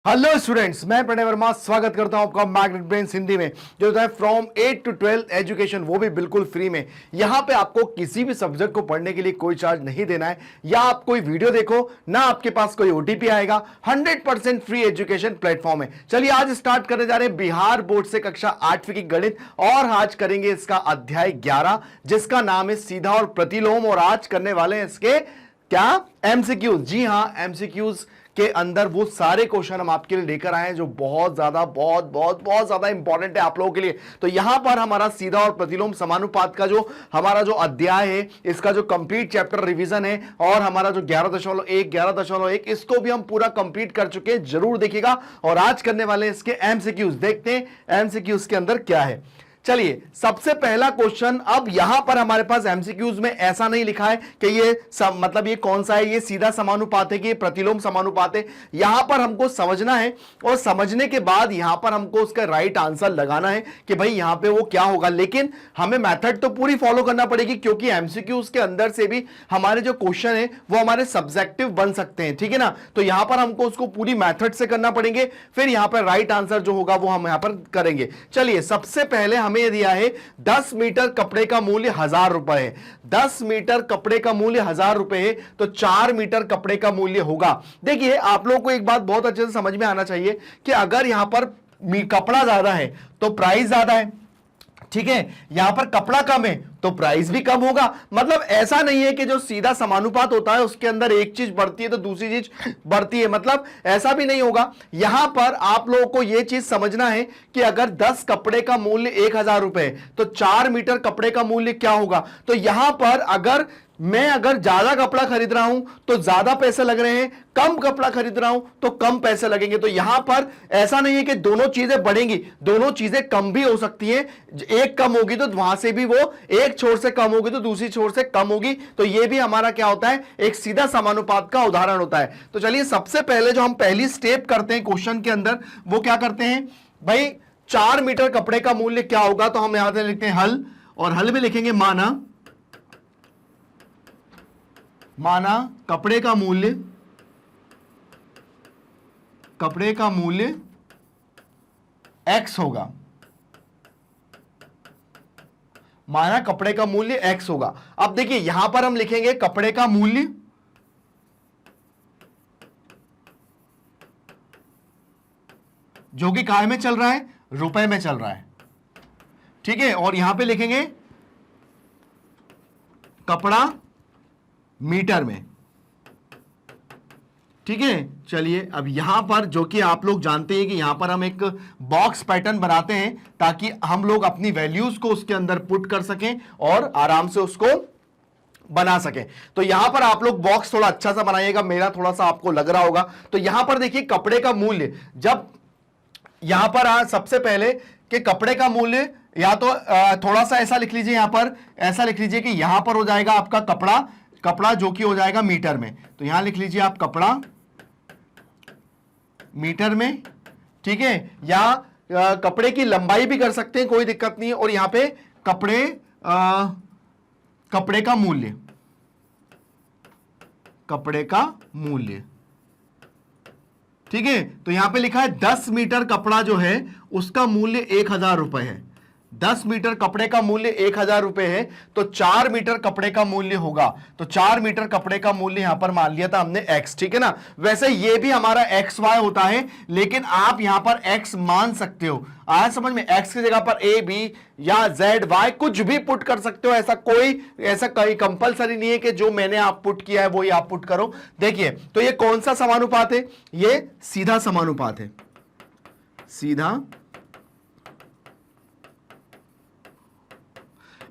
Hello students, मैं प्रणय वर्मा स्वागत करता हूं आपका मैग्नेट ब्रेन्स हिंदी में, जो होता है फ्रॉम 8 to 12 एजुकेशन, वो भी बिल्कुल फ्री में। यहां पे आपको किसी भी सब्जेक्ट को पढ़ने के लिए कोई चार्ज नहीं देना है, या आप कोई वीडियो देखो ना आपके पास कोई ओटीपी आएगा। 100% फ्री एजुकेशन प्लेटफॉर्म है। चलिए आज स्टार्ट करने जा रहे हैं बिहार बोर्ड से कक्षा 8वीं की गणित, और आज करेंगे इसका अध्याय 11 जिसका नाम है सीधा और प्रतिलोम। और आज करने वाले हैं इसके क्या एमसीक्यूज। जी हां, एमसीक्यूज के अंदर वो सारे क्वेश्चन हम आपके लिए लेकर आए हैं जो बहुत ज्यादा इंपॉर्टेंट है आप लोगों के लिए। तो यहां पर हमारा सीधा और प्रतिलोम समानुपात का जो हमारा जो अध्याय है, इसका जो कंप्लीट चैप्टर रिवीजन है, और हमारा जो 11.1 इसको भी हम पूरा कंप्लीट कर चुके हैं, जरूर देखिएगा। और आज करने वाले हैं इसके एमसीक्यूज। देखते हैं एमसीक्यूज के अंदर क्या है। चलिए, सबसे पहला क्वेश्चन। अब यहां पर हमारे पास एमसीक्यूज में ऐसा नहीं लिखा है कि ये मतलब ये कौन सा है, ये सीधा समानुपात है कि ये प्रतिलोम समानुपात है। यहां पर हमको समझना है, और समझने के बाद यहां पर हमको उसका राइट आंसर लगाना है कि भाई यहां पे वो क्या होगा। लेकिन हमें मेथड तो पूरी फॉलो करना पड़ेगी, क्योंकि एमसीक्यूज के अंदर से भी हमारे जो क्वेश्चन है वो हमारे सब्जेक्टिव बन सकते हैं, ठीक है ना। तो यहां पर हमको उसको पूरी मेथड से करना पड़ेंगे, फिर यहां पर राइट आंसर जो होगा वो हम यहां पर करेंगे। चलिए, सबसे पहले हमें दिया है 10 मीटर कपड़े का मूल्य 1000 रुपए है। 10 मीटर कपड़े का मूल्य 1000 रुपए है, तो 4 मीटर कपड़े का मूल्य होगा। देखिए, आप लोगों को एक बात बहुत अच्छे से समझ में आना चाहिए कि अगर यहां पर कपड़ा ज्यादा है तो प्राइस ज्यादा है, ठीक है। यहां पर कपड़ा कम है तो प्राइस भी कम होगा। मतलब ऐसा नहीं है कि जो सीधा समानुपात होता है उसके अंदर एक चीज बढ़ती है तो दूसरी चीज बढ़ती है, मतलब ऐसा भी नहीं होगा। यहां पर आप लोगों को यह चीज समझना है कि अगर 10 कपड़े का मूल्य 1000 रुपए है तो 4 मीटर कपड़े का मूल्य क्या होगा। तो यहां पर अगर ज्यादा कपड़ा खरीद रहा हूं तो ज्यादा पैसे लग रहे हैं, कम कपड़ा खरीद रहा हूं तो कम पैसे लगेंगे। तो यहां पर ऐसा नहीं है कि दोनों चीजें बढ़ेंगी, दोनों चीजें कम भी हो सकती हैं। एक कम होगी तो वहां से भी वो एक छोर से कम होगी तो दूसरी छोर से कम होगी। तो यह भी हमारा क्या होता है, एक सीधा समानुपात का उदाहरण होता है। तो चलिए, सबसे पहले जो हम पहली स्टेप करते हैं क्वेश्चन के अंदर, वो क्या करते हैं भाई, 4 मीटर कपड़े का मूल्य क्या होगा। तो हम यहां से लिखते हैं हल, और हल में लिखेंगे माना कपड़े का मूल्य x होगा। माना कपड़े का मूल्य x होगा। अब देखिए, यहां पर हम लिखेंगे कपड़े का मूल्य, जो कि काय में चल रहा है, रुपए में चल रहा है, ठीक है। और यहां पे लिखेंगे कपड़ा मीटर में, ठीक है। चलिए, अब यहां पर जो कि आप लोग जानते हैं कि यहां पर हम एक बॉक्स पैटर्न बनाते हैं ताकि हम लोग अपनी वैल्यूज को उसके अंदर पुट कर सकें और आराम से उसको बना सकें। तो यहां पर आप लोग बॉक्स थोड़ा अच्छा सा बनाइएगा, मेरा थोड़ा सा आपको लग रहा होगा। तो यहां पर देखिए, कपड़े का मूल्य, जब यहां पर सबसे पहले कि कपड़े का मूल्य, या तो थोड़ा सा ऐसा लिख लीजिए, यहां पर ऐसा लिख लीजिए कि यहां पर हो जाएगा आपका कपड़ा जो कि हो जाएगा मीटर में। तो यहां लिख लीजिए आप कपड़ा मीटर में, ठीक है। या कपड़े की लंबाई भी कर सकते हैं, कोई दिक्कत नहीं है। और यहां पे कपड़े का मूल्य, ठीक है। तो यहां पे लिखा है 10 मीटर कपड़ा जो है उसका मूल्य 1000 रुपए है। 10 मीटर कपड़े का मूल्य 1000 रुपए है, तो 4 मीटर कपड़े का मूल्य होगा। तो 4 मीटर कपड़े का मूल्य यहां पर मान लिया था हमने x, ठीक है ना। वैसे ये भी हमारा XY होता है, लेकिन आप यहां पर x मान सकते हो। आया समझ में, x की जगह पर A, B या Z, Y कुछ भी पुट कर सकते हो। ऐसा कोई कंपलसरी नहीं है कि जो मैंने आप पुट किया है वो ही आप पुट करो। देखिए, तो ये कौन सा समानुपात है, ये सीधा समानुपात है। सीधा,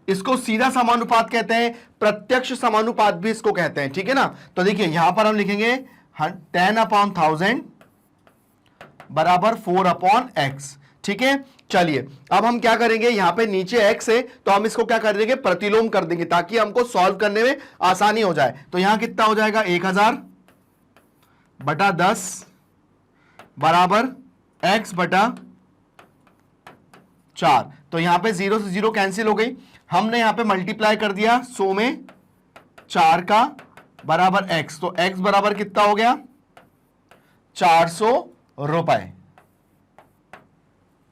इसको सीधा समानुपात कहते हैं, प्रत्यक्ष समानुपात भी इसको कहते हैं, ठीक है ना। तो देखिए, यहां पर हम लिखेंगे 10/1000 बराबर 4/x, ठीक है। चलिए, अब हम क्या करेंगे, यहां पे नीचे x है तो हम इसको क्या कर देंगे, प्रतिलोम कर देंगे ताकि हमको सॉल्व करने में आसानी हो जाए। तो यहां कितना हो जाएगा, 1000/10 बराबर x/4। तो यहां पे 0 से 0 कैंसिल हो गई, हमने यहां पे मल्टीप्लाई कर दिया 100 में 4 का बराबर x। तो x बराबर कितना हो गया, 400 रुपए,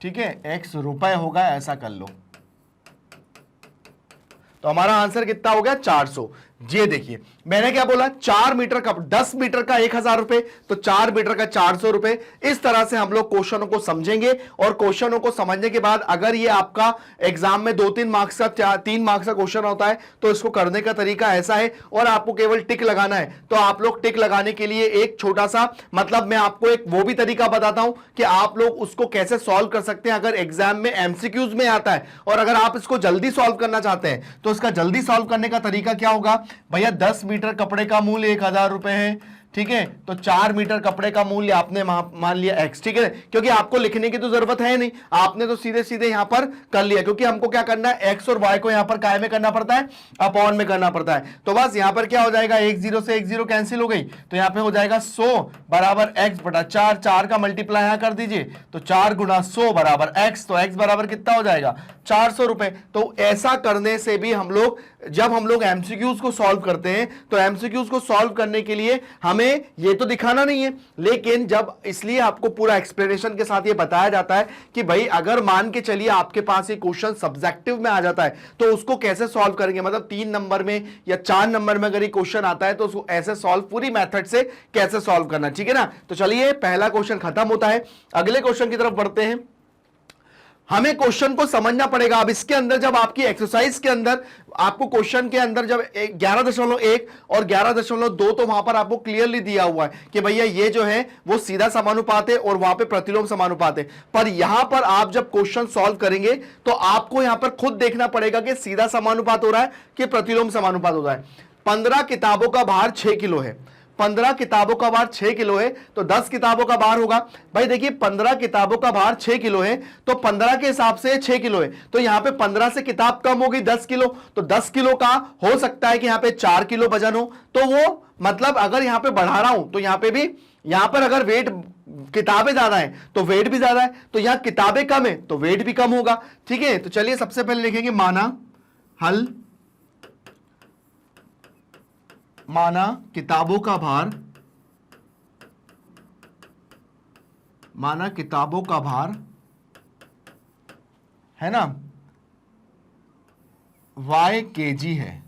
ठीक है, x रुपए होगा, ऐसा कर लो। तो हमारा आंसर कितना हो गया 400। ये देखिए मैंने क्या बोला, 4 मीटर का 10 मीटर का 1000 रुपए, तो 4 मीटर का 400 रुपए। इस तरह से हम लोग क्वेश्चनों को समझेंगे और क्वेश्चनों को समझने के बाद अगर ये आपका एग्जाम में 2-3 मार्क्स का 3 मार्क्स का क्वेश्चन होता है तो इसको करने का तरीका ऐसा है, और आपको केवल टिक लगाना है। तो आप लोग टिक लगाने के लिए एक छोटा सा, मतलब मैं आपको एक वो भी तरीका बताता हूं कि आप लोग उसको कैसे सॉल्व कर सकते हैं अगर एग्जाम में एमसीक्यूज में आता है। और अगर आप इसको जल्दी सॉल्व करना चाहते हैं तो इसका जल्दी सॉल्व करने का तरीका क्या होगा भैया, 10 मीटर कपड़े का मूल्य 1000 रुपए है, ठीक है, तो 4 मीटर कपड़े का मूल्य आपने मान लिया x, ठीक है, क्योंकि आपको लिखने की तो जरूरत है नहीं, आपने तो सीधे सीधे यहां पर कर लिया, क्योंकि हमको क्या करना है, x और y को यहां पर काय में करना पड़ता है, अपॉन में करना पड़ता है। तो बस यहां पर क्या हो जाएगा, 1 0 से 1 0 कैंसिल हो गई, तो यहां पे हो जाएगा 100 बराबर x बटा 4, 4 का मल्टीप्लाई यहां कर दीजिए, तो 4 गुना 100 बराबर x, तो x बराबर कितना हो जाएगा 400 रुपए। तो ऐसा करने से भी हम लोग, जब हम लोग एमसीक्यूज को सॉल्व करते हैं तो एमसीक्यूज को सॉल्व करने के लिए हमें ये तो दिखाना नहीं है, लेकिन जब, इसलिए आपको पूरा एक्सप्लेनेशन के साथ ये बताया जाता है कि भाई अगर मान के चलिए आपके पास ये क्वेश्चन सब्जेक्टिव में आ जाता है तो उसको कैसे सॉल्व करेंगे, मतलब 3 नंबर में या 4 नंबर में अगर ये क्वेश्चन आता है तो उसको ऐसे सॉल्व, पूरी मेथड से कैसे सॉल्व करना, ठीक है ना। तो चलिए पहला क्वेश्चन खत्म होता है, अगले क्वेश्चन की तरफ बढ़ते हैं। हमें क्वेश्चन को समझना पड़ेगा। अब इसके अंदर जब आपकी एक्सरसाइज के अंदर आपको क्वेश्चन के अंदर जब 11.1 और 11.2 तो वहां पर आपको क्लियरली दिया हुआ है कि भैया ये जो है वो सीधा समानुपात है और वहां पे प्रतिलोम समानुपात है। पर यहां पर आप जब क्वेश्चन सॉल्व करेंगे तो आपको यहां पर खुद देखना पड़ेगा कि सीधा समानुपात हो रहा है कि प्रतिलोम समानुपात हो रहा है। 15 किताबों का भार 6 किलो है, 15 किताबों का भार 6 किलो है, तो 10 किताबों का भार होगा। भाई देखिए 15 किताबों का भार 6 किलो है, तो 15 के हिसाब से 6 किलो है, तो यहां पे 15 से किताब कम होगी 10 किलो, तो 10 किलो का हो सकता है कि यहां पे 4 किलो वजन हो। तो वो मतलब अगर यहां पे बढ़ा रहा हूं तो यहां पे भी, यहां पर अगर वेट, किताबें ज्यादा है तो वेट भी ज्यादा है, तो यहां किताबें कम है तो वेट भी कम होगा, ठीक है। तो चलिए सबसे पहले लिखेंगे माना किताबों का भार, माना किताबों का भार है ना y kg है,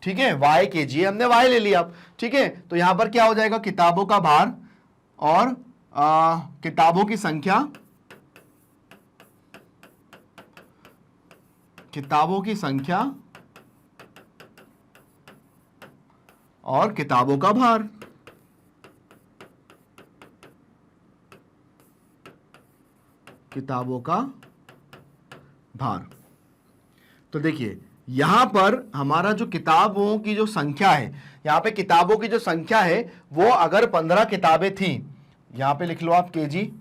ठीक है, y kg है, हमने y ले लिया अब, ठीक है। तो यहां पर क्या हो जाएगा, किताबों का भार और किताबों की संख्या, किताबों की संख्या और किताबों का भार, किताबों का भार। तो देखिए यहां पर हमारा जो किताबों की जो संख्या है, यहां पे किताबों की जो संख्या है वो अगर 15 किताबें थी, यहां पे लिख लो आप केजी,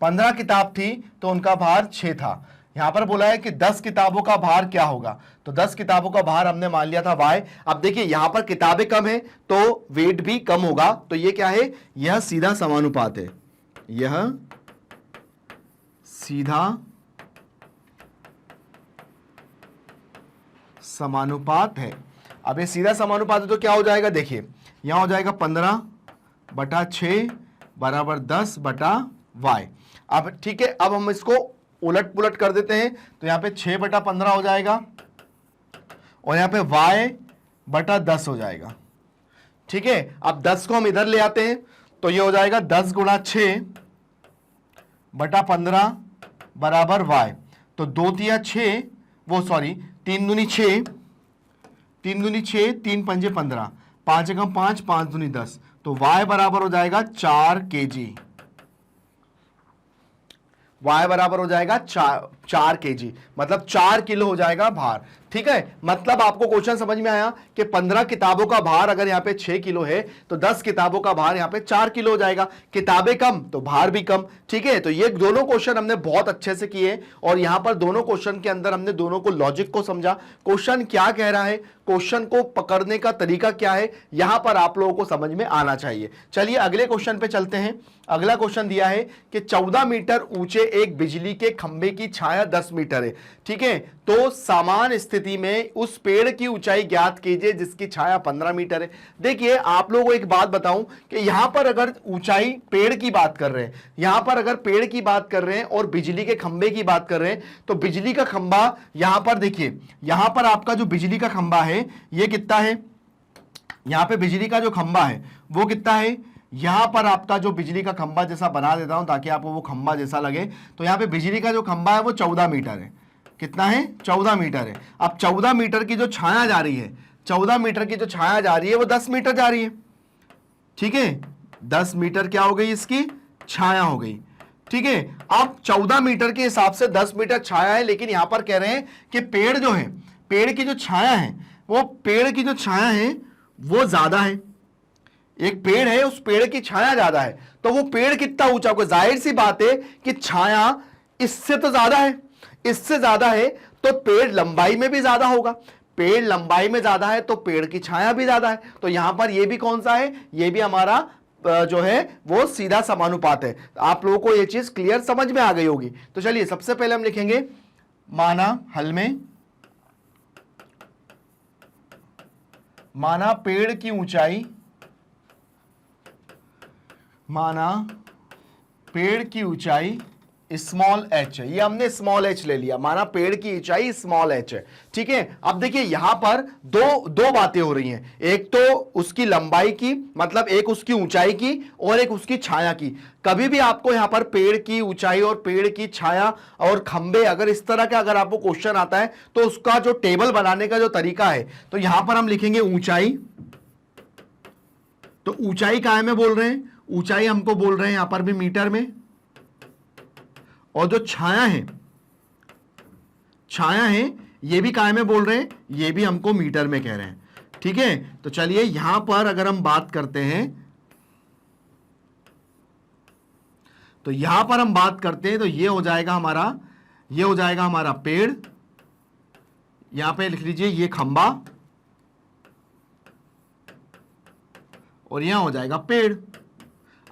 15 किताब थी तो उनका भार 6 था। यहां पर बोला है कि 10 किताबों का भार क्या होगा, तो 10 किताबों का भार हमने मान लिया था y। अब देखिए यहां पर किताबें कम है तो वेट भी कम होगा, तो ये क्या है, यह सीधा समानुपात है, यह सीधा समानुपात है। अब ये सीधा समानुपात है तो क्या हो जाएगा, देखिए यहां हो जाएगा 15/6 बराबर 10/y। अब ठीक है, अब हम इसको उलट पुलट कर देते हैं, तो यहां पे 6/15 हो जाएगा और यहां पे y/10 हो जाएगा, ठीक है। अब 10 को हम इधर ले आते हैं तो ये हो जाएगा 10 गुणा 6/15 बराबर y। तो 2 तिया 6, वो सॉरी 3 दूनी 6, 3 दूनी 6, 3 पंजे 15, 5 एकम 5, 5 दूनी 10, तो y बराबर हो जाएगा 4 kg, y बराबर हो जाएगा 4 kg, मतलब 4 किलो हो जाएगा भार, ठीक है। मतलब आपको क्वेश्चन समझ में आया कि 15 किताबों का भार अगर यहाँ पे 6 किलो है तो 10 किताबों का भार यहाँ पे 4 किलो हो जाएगा, किताबें कम तो भार भी कम, ठीक है। तो ये दोनों क्वेश्चन हमने बहुत अच्छे से किए और यहाँ पर दोनों क्वेश्चन के अंदर हमने दोनों को लॉजिक को समझा, क्वेश्चन क्या कह रहा है, क्वेश्चन को पकड़ने का तरीका क्या है, यहां पर आप लोगों को समझ में आना चाहिए। चलिए अगले क्वेश्चन पे चलते हैं। अगला क्वेश्चन दिया है कि 14 मीटर ऊंचे एक बिजली के खंभे की छाया छाया 10 मीटर है। ठीक है, तो समान स्थिति में उस पेड़ की ऊंचाई ज्ञात कीजिए जिसकी छाया 15 मीटर है। देखिए आप लोगों को एक बात बताऊं कि यहां पर अगर ऊंचाई पेड़ की बात कर रहे हैं, यहां पर अगर पेड़ की बात कर रहे हैं और बिजली के खंभे की बात कर रहे हैं, तो बिजली का खंभा यहां पर देखिए, यहां पर आपका जो बिजली का खंभा है ये कितना है, यहां पे बिजली का जो खंभा है वो कितना है, यहां पर आपका जो बिजली का खंभा जैसा बना देता हूं ताकि आपको वो खंभा जैसा लगे, तो यहां पे बिजली का जो खंभा है वो 14 मीटर है। कितना है? 14 मीटर है। अब 14 मीटर की जो छाया जा रही है, 14 मीटर की जो छाया जा रही है वो 10 मीटर जा रही है। ठीक है, 10 मीटर क्या हो गई, इसकी छाया हो गई। ठीक है, अब 14 मीटर के हिसाब से 10 मीटर छाया है, लेकिन यहां पर कह रहे हैं कि पेड़ जो है, पेड़ की जो छाया है, वो पेड़ की जो छाया है वो ज्यादा है। एक पेड़ है, उस पेड़ की छाया ज्यादा है, तो वो पेड़ कितना ऊंचा होगा? जाहिर सी बात है कि छाया इससे तो ज्यादा है, इससे ज्यादा है तो पेड़ लंबाई में भी ज्यादा होगा। पेड़ लंबाई में ज्यादा है तो पेड़ की छाया भी ज्यादा है। तो यहां पर ये भी कौन सा है? ये भी हमारा जो है वो सीधा समानुपात है। आप लोगों को ये चीज क्लियर समझ में आ गई होगी। तो चलिए सबसे पहले हम लिखेंगे, माना हल में, माना पेड़ की ऊंचाई, माना पेड़ की ऊंचाई स्मॉल एच है। ये हमने स्मॉल एच ले लिया, माना पेड़ की ऊंचाई स्मॉल एच है। ठीक है, अब देखिए यहां पर दो बातें हो रही हैं, एक तो उसकी लंबाई की, मतलब एक उसकी ऊंचाई की और एक उसकी छाया की। कभी भी आपको यहां पर पेड़ की ऊंचाई और पेड़ की छाया और खंबे, अगर इस तरह का अगर आपको क्वेश्चन आता है तो उसका जो टेबल बनाने का जो तरीका है, तो यहां पर हम लिखेंगे ऊंचाई। तो ऊंचाई काय में बोल रहे हैं? ऊंचाई हमको बोल रहे हैं यहां पर भी मीटर में, और जो छाया है, छाया है ये भी काय में बोल रहे हैं? ये भी हमको मीटर में कह रहे हैं। ठीक है, तो चलिए यहां पर अगर हम बात करते हैं, तो यहां पर हम बात करते हैं तो ये हो जाएगा हमारा, ये हो जाएगा हमारा पेड़, यहां पे लिख लीजिए ये खंबा, और यहां हो जाएगा पेड़।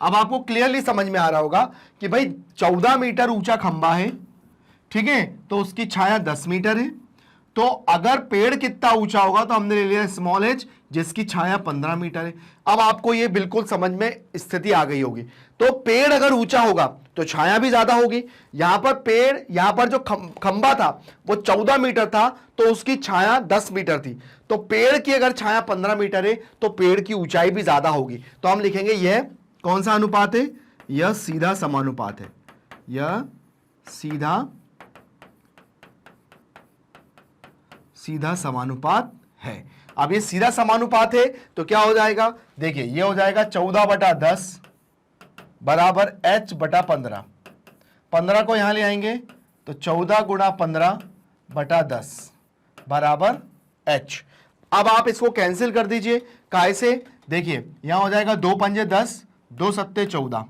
अब आपको क्लियरली समझ में आ रहा होगा कि भाई 14 मीटर ऊंचा खंबा है, ठीक है, तो उसकी छाया 10 मीटर है। तो अगर पेड़ कितना ऊंचा होगा तो हमने ले लिया स्मॉल एच, जिसकी छाया 15 मीटर है। अब आपको ये बिल्कुल समझ में स्थिति आ गई होगी। तो पेड़ अगर ऊंचा होगा तो छाया भी ज्यादा होगी। यहां पर पेड़, यहां पर जो खंबा था वो 14 मीटर था, तो उसकी छाया 10 मीटर थी। तो पेड़ की अगर छाया 15 मीटर है तो पेड़ की ऊंचाई भी ज्यादा होगी। तो हम लिखेंगे यह कौन सा अनुपात है? यह सीधा समानुपात है। यह सीधा समानुपात है। अब ये सीधा समानुपात है तो क्या हो जाएगा? देखिए ये हो जाएगा 14/10 बराबर h बटा 15। 15 को यहां ले आएंगे तो 14 गुणा 15/10 बराबर h। अब आप इसको कैंसिल कर दीजिए। काय से? देखिए यहां हो जाएगा 2 पंजे 10, 2 सत्ते 14,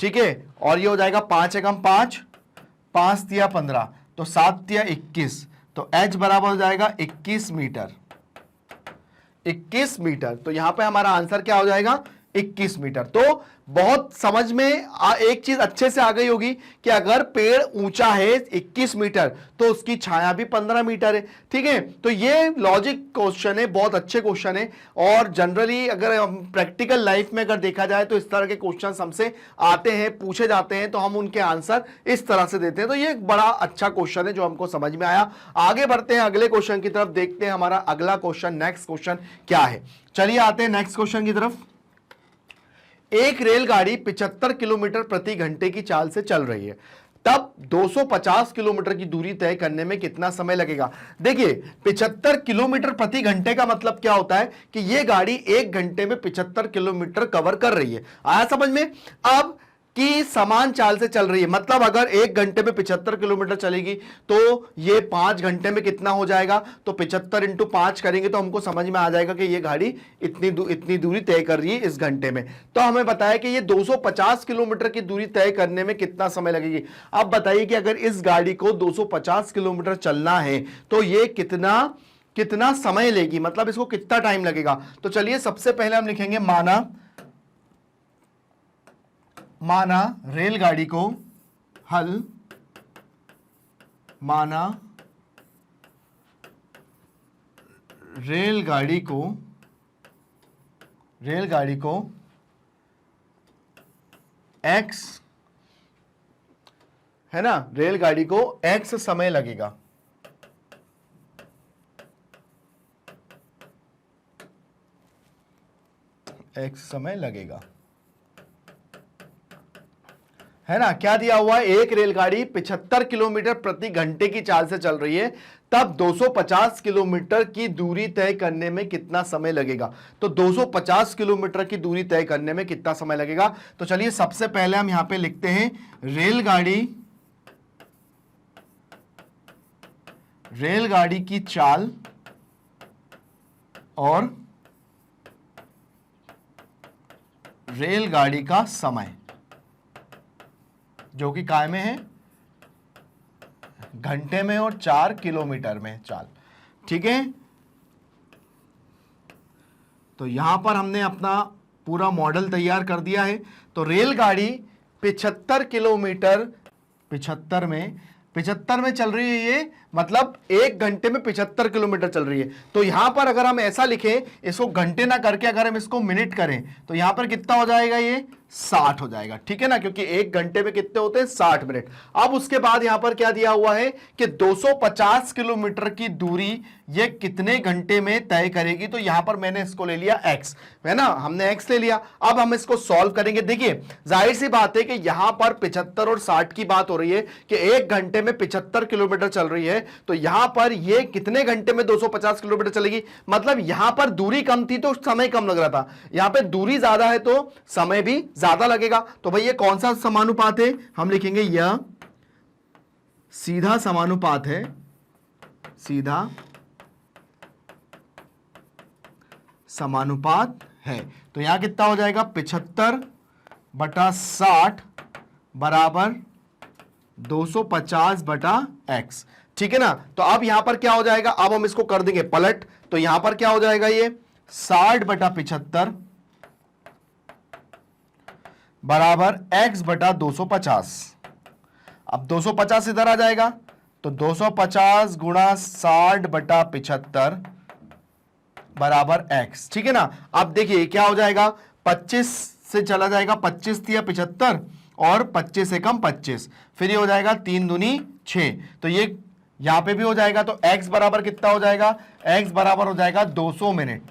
ठीक है, और ये हो जाएगा 5 एकम 5, 5 तिया 15, तो 7 तिया 21, तो h बराबर हो जाएगा 21 मीटर। 21 मीटर, तो यहां पे हमारा आंसर क्या हो जाएगा? 21 मीटर। तो बहुत समझ में एक चीज अच्छे से आ गई होगी कि अगर पेड़ ऊंचा है 21 मीटर तो उसकी छाया भी 15 मीटर है। ठीक है, तो ये लॉजिक क्वेश्चन है, बहुत अच्छे क्वेश्चन है। और जनरली अगर प्रैक्टिकल लाइफ में अगर देखा जाए तो इस तरह के क्वेश्चन हमसे आते हैं, पूछे जाते हैं, तो हम उनके आंसर इस तरह से देते हैं। तो ये एक बड़ा अच्छा क्वेश्चन है जो हमको समझ में आया। आगे बढ़ते हैं अगले क्वेश्चन की तरफ, देखते हैं हमारा अगला क्वेश्चन, नेक्स्ट क्वेश्चन क्या है। चलिए आते हैं नेक्स्ट क्वेश्चन की तरफ। एक रेलगाड़ी 75 किलोमीटर प्रति घंटे की चाल से चल रही है, तब 250 किलोमीटर की दूरी तय करने में कितना समय लगेगा? देखिए 75 किलोमीटर प्रति घंटे का मतलब क्या होता है कि यह गाड़ी 1 घंटे में 75 किलोमीटर कवर कर रही है। आया समझ में? अब कि समान चाल से चल रही है, मतलब अगर 1 घंटे में 75 किलोमीटर चलेगी तो ये 5 घंटे में कितना हो जाएगा? तो 75 × 5 करेंगे तो हमको समझ में आ जाएगा कि ये गाड़ी इतनी दूरी तय कर रही है इस घंटे में। तो हमें बताया कि ये 250 किलोमीटर की दूरी तय करने में कितना समय लगेगी। अब बताइए कि अगर इस गाड़ी को 250 किलोमीटर चलना है तो ये कितना समय लेगी, मतलब इसको कितना टाइम लगेगा। तो चलिए सबसे पहले हम लिखेंगे माना रेलगाड़ी को हल माना रेलगाड़ी को x, है ना, रेलगाड़ी को x समय लगेगा। x समय लगेगा, है ना। क्या दिया हुआ है, एक रेलगाड़ी 75 किलोमीटर प्रति घंटे की चाल से चल रही है, तब 250 किलोमीटर की दूरी तय करने में कितना समय लगेगा। तो 250 किलोमीटर की दूरी तय करने में कितना समय लगेगा। तो चलिए सबसे पहले हम यहां पे लिखते हैं रेलगाड़ी की चाल और रेलगाड़ी का समय, जो कि काय में है, घंटे में और 4 किलोमीटर में चाल। ठीक है, तो यहां पर हमने अपना पूरा मॉडल तैयार कर दिया है। तो रेलगाड़ी 75 किलोमीटर 75 में चल रही है, ये मतलब 1 घंटे में 75 किलोमीटर चल रही है। तो यहां पर अगर हम ऐसा लिखें, इसको घंटे ना करके अगर हम इसको मिनट करें, तो यहां पर कितना हो जाएगा, ये 60 हो जाएगा। ठीक है ना, क्योंकि 1 घंटे में कितने होते हैं, 60 मिनट। अब उसके बाद यहां पर क्या दिया हुआ है कि 250 किलोमीटर की दूरी ये कितने घंटे में तय करेगी। तो यहां पर मैंने इसको ले लिया x, है ना, हमने x ले लिया। अब हम इसको सॉल्व करेंगे। देखिए जाहिर सी बात है कि यहां पर 75 और 60 की बात हो रही है कि 1 घंटे में 75 किलोमीटर चल रही है, तो यहां पर ये कितने घंटे में 250 किलोमीटर चलेगी। मतलब यहां पर दूरी कम थी तो समय कम लग रहा था, यहां पे दूरी ज्यादा है तो समय भी ज्यादा लगेगा। तो भाई ये कौन सा समानुपात है, हम लिखेंगे यह सीधा समानुपात है, सीधा समानुपात है। तो यहां कितना हो जाएगा, 75/60 बराबर 250/x। ठीक है ना। तो अब यहां पर क्या हो जाएगा, अब हम इसको कर देंगे पलट। तो यहां पर क्या हो जाएगा, ये 60/75 बराबर x/250। अब 250 इधर आ जाएगा, तो 250 गुणा 60/75 बराबर x। ठीक है ना। अब देखिए क्या हो जाएगा, 25 से चला जाएगा, 25 दिया 75 और 25 से कम 25, फिर ये हो जाएगा 3 दूनी 6। तो ये यहां पे भी हो जाएगा। तो x बराबर कितना हो जाएगा, x बराबर हो जाएगा 200 मिनट।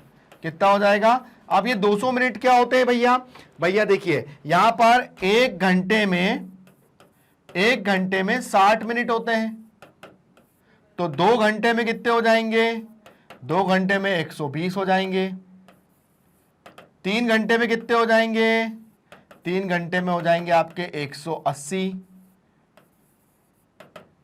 कितना हो जाएगा, अब ये 200 मिनट क्या होते हैं भैया, भैया देखिए यहां पर 1 घंटे में 60 मिनट होते हैं, तो 2 घंटे में कितने हो जाएंगे, 2 घंटे में 120 हो जाएंगे। 3 घंटे में कितने हो जाएंगे, 3 घंटे में हो जाएंगे आपके 180।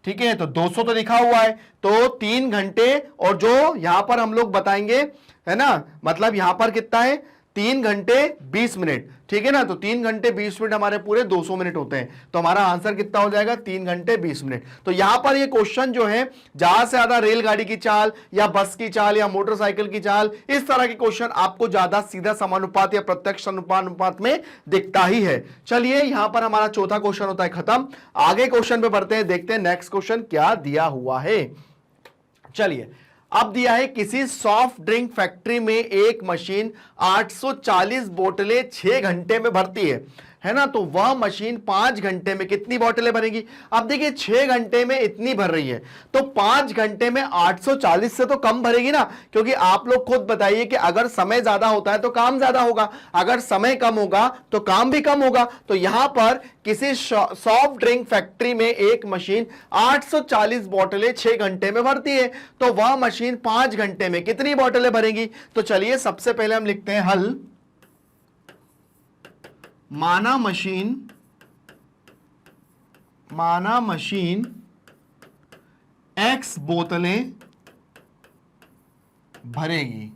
ठीक है, तो 200 तो लिखा हुआ है, तो 3 घंटे और जो यहां पर हम लोग बताएंगे, है ना, मतलब यहां पर कितना है, 3 घंटे 20 मिनट। ठीक है ना, तो 3 घंटे 20 मिनट हमारे पूरे 200 मिनट होते हैं। तो हमारा आंसर कितना हो जाएगा, 3 घंटे 20 मिनट। तो यहां पर ये क्वेश्चन जो है, ज्यादा से ज्यादा रेलगाड़ी की चाल या बस की चाल या मोटरसाइकिल की चाल, इस तरह के क्वेश्चन आपको ज्यादा सीधा समानुपात या प्रत्यक्ष अनुपात में दिखता ही है। चलिए यहां पर हमारा चौथा क्वेश्चन होता है खत्म। आगे क्वेश्चन पे बढ़ते हैं, देखते हैं नेक्स्ट क्वेश्चन क्या दिया हुआ है। चलिए अब दिया है, किसी सॉफ्ट ड्रिंक फैक्ट्री में एक मशीन 840 बोतलें 6 घंटे में भरती है ना, तो वह मशीन 5 घंटे में कितनी बोतलें भरेगी। अब देखिए 6 घंटे में इतनी भर रही है, तो 5 घंटे में 840 से तो कम भरेगी ना, क्योंकि आप लोग खुद बताइए कि अगर समय ज्यादा होता है तो काम ज्यादा होगा, अगर समय कम होगा तो काम भी कम होगा। तो यहां पर किसी सॉफ्ट ड्रिंक फैक्ट्री में एक मशीन 840 बोतलें 6 घंटे में भरती है, तो वह मशीन 5 घंटे में कितनी बोतलें भरेगी। तो चलिए सबसे पहले हम लिखते हैं हल। माना मशीन x बोतलें भरेगी,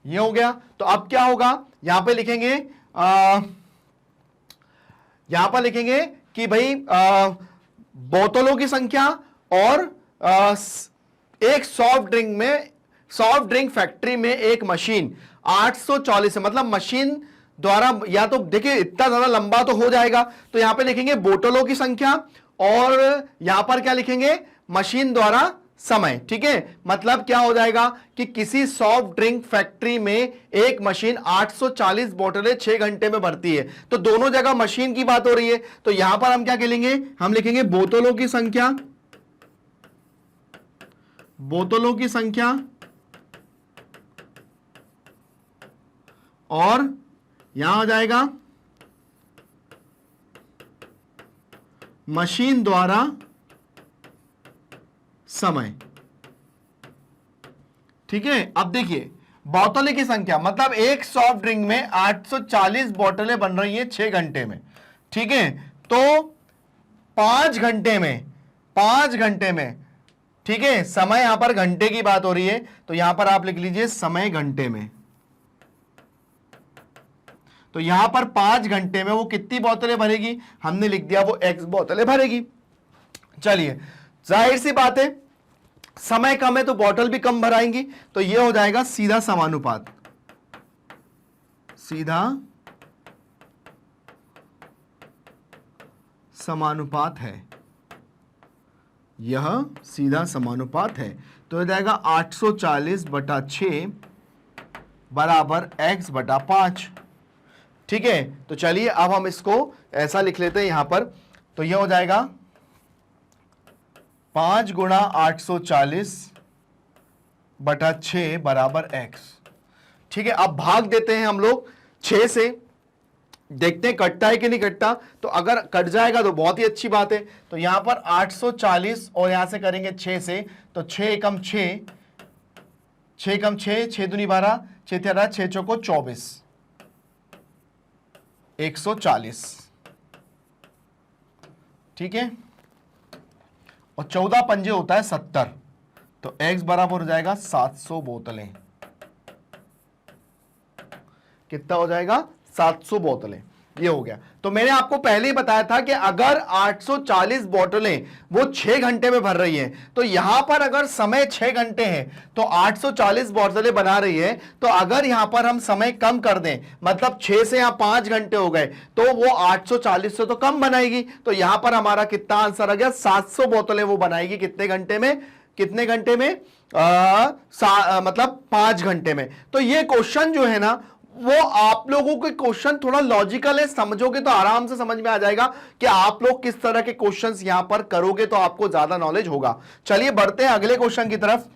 ये हो गया। तो अब क्या होगा, यहां पे लिखेंगे यहां पर लिखेंगे कि भाई बोतलों की संख्या और एक सॉफ्ट ड्रिंक फैक्ट्री में एक मशीन 840 है, मतलब मशीन द्वारा, या तो देखिए इतना ज्यादा लंबा तो हो जाएगा, तो यहां पे लिखेंगे बोतलों की संख्या और यहां पर क्या लिखेंगे, मशीन द्वारा समय। ठीक है, मतलब क्या हो जाएगा कि किसी सॉफ्ट ड्रिंक फैक्ट्री में एक मशीन 840 बोतलें 6 घंटे में भरती है। तो दोनों जगह मशीन की बात हो रही है, तो यहां पर हम क्या लिखेंगे, हम लिखेंगे बोतलों की संख्या, बोतलों की संख्या और यहां हो जाएगा मशीन द्वारा समय। ठीक है, अब देखिए बोतलें की संख्या, मतलब एक सॉफ्ट ड्रिंक में 840 बोतलें बन रही हैं 6 घंटे में। ठीक है, तो 5 घंटे में, 5 घंटे में, ठीक है, समय यहां पर घंटे की बात हो रही है, तो यहां पर आप लिख लीजिए समय घंटे में। तो यहां पर 5 घंटे में वो कितनी बोतलें भरेगी, हमने लिख दिया वो x बोतलें भरेगी। चलिए, जाहिर सी बात है समय कम है तो बोतल भी कम भराएंगी, तो ये हो जाएगा सीधा समानुपात, सीधा समानुपात है, यह सीधा समानुपात है। तो हो जाएगा 840/6 बराबर x बटा 5। ठीक है, तो चलिए अब हम इसको ऐसा लिख लेते हैं यहां पर, तो यह हो जाएगा 5 गुणा 840/6 बराबर x। ठीक है, अब भाग देते हैं हम लोग 6 से, देखते हैं कटता है कि नहीं कटता। तो अगर कट जाएगा तो बहुत ही अच्छी बात है। तो यहां पर 840 और यहां से करेंगे 6 से, तो 6 एकम 6, 6 एकम 6, 6 दूनी 12, 6 तेरह 6 चौको 24, 140। ठीक है, और 14 पंजे होता है 70, तो x बराबर हो जाएगा 700 बोतलें। कितना हो जाएगा, 700 बोतलें। ये हो गया। तो मैंने आपको पहले ही बताया था कि अगर 840 बोतलें वो 6 घंटे में भर रही हैं, तो यहां पर अगर समय 6 घंटे है तो 840 बोतलें बना रही है, तो अगर यहां पर हम समय कम कर दें, मतलब 6 से यहां 5 घंटे हो गए, तो वो 840 से तो कम बनाएगी। तो यहां पर हमारा कितना आंसर आ गया, 700 बोतलें वो बनाएगी कितने घंटे में, कितने घंटे में, मतलब 5 घंटे में। तो ये क्वेश्चन जो है ना, वो आप लोगों के क्वेश्चन थोड़ा लॉजिकल है, समझोगे तो आराम से समझ में आ जाएगा कि आप लोग किस तरह के क्वेश्चंस यहां पर करोगे, तो आपको ज्यादा नॉलेज होगा। चलिए बढ़ते हैं अगले क्वेश्चन की तरफ।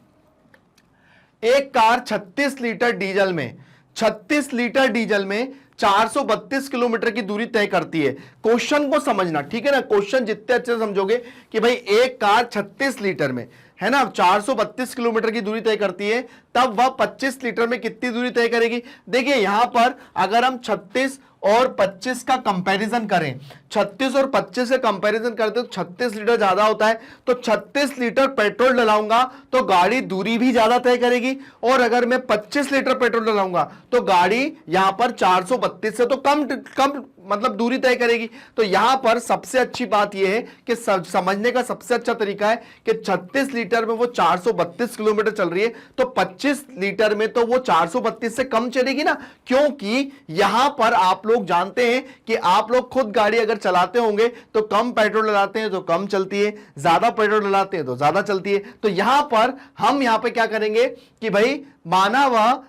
एक कार 36 लीटर डीजल में, 36 लीटर डीजल में 432 किलोमीटर की दूरी तय करती है। क्वेश्चन को समझना, ठीक है ना, क्वेश्चन जितने अच्छे से समझोगे कि भाई एक कार 36 लीटर में है ना 432 किलोमीटर की दूरी तय करती है, तब वह 25 लीटर में कितनी दूरी तय करेगी। देखिए यहां पर अगर हम 36 और 25 का कंपैरिजन करें, 36 और 25 से कंपैरिजन करते तो 36 लीटर ज्यादा होता है, तो 36 लीटर पेट्रोल डलाऊंगा तो गाड़ी दूरी भी ज्यादा तय करेगी, और अगर मैं 25 लीटर पेट्रोल डलाऊंगा तो गाड़ी यहां पर 432 से तो कम कम मतलब दूरी तय करेगी। तो यहां पर सबसे अच्छी बात यह है कि समझने का सबसे अच्छा तरीका है कि 36 लीटर में वो 432 किलोमीटर चल रही है, तो 25 लीटर में तो वो 432 से कम चलेगी ना, क्योंकि यहां पर आप लोग जानते हैं कि आप लोग खुद गाड़ी अगर चलाते होंगे तो कम पेट्रोल डलाते हैं तो कम चलती है, ज्यादा पेट्रोल डलाते हैं तो ज्यादा चलती है। तो यहां पर हम यहां पे क्या करेंगे कि भाई माना वह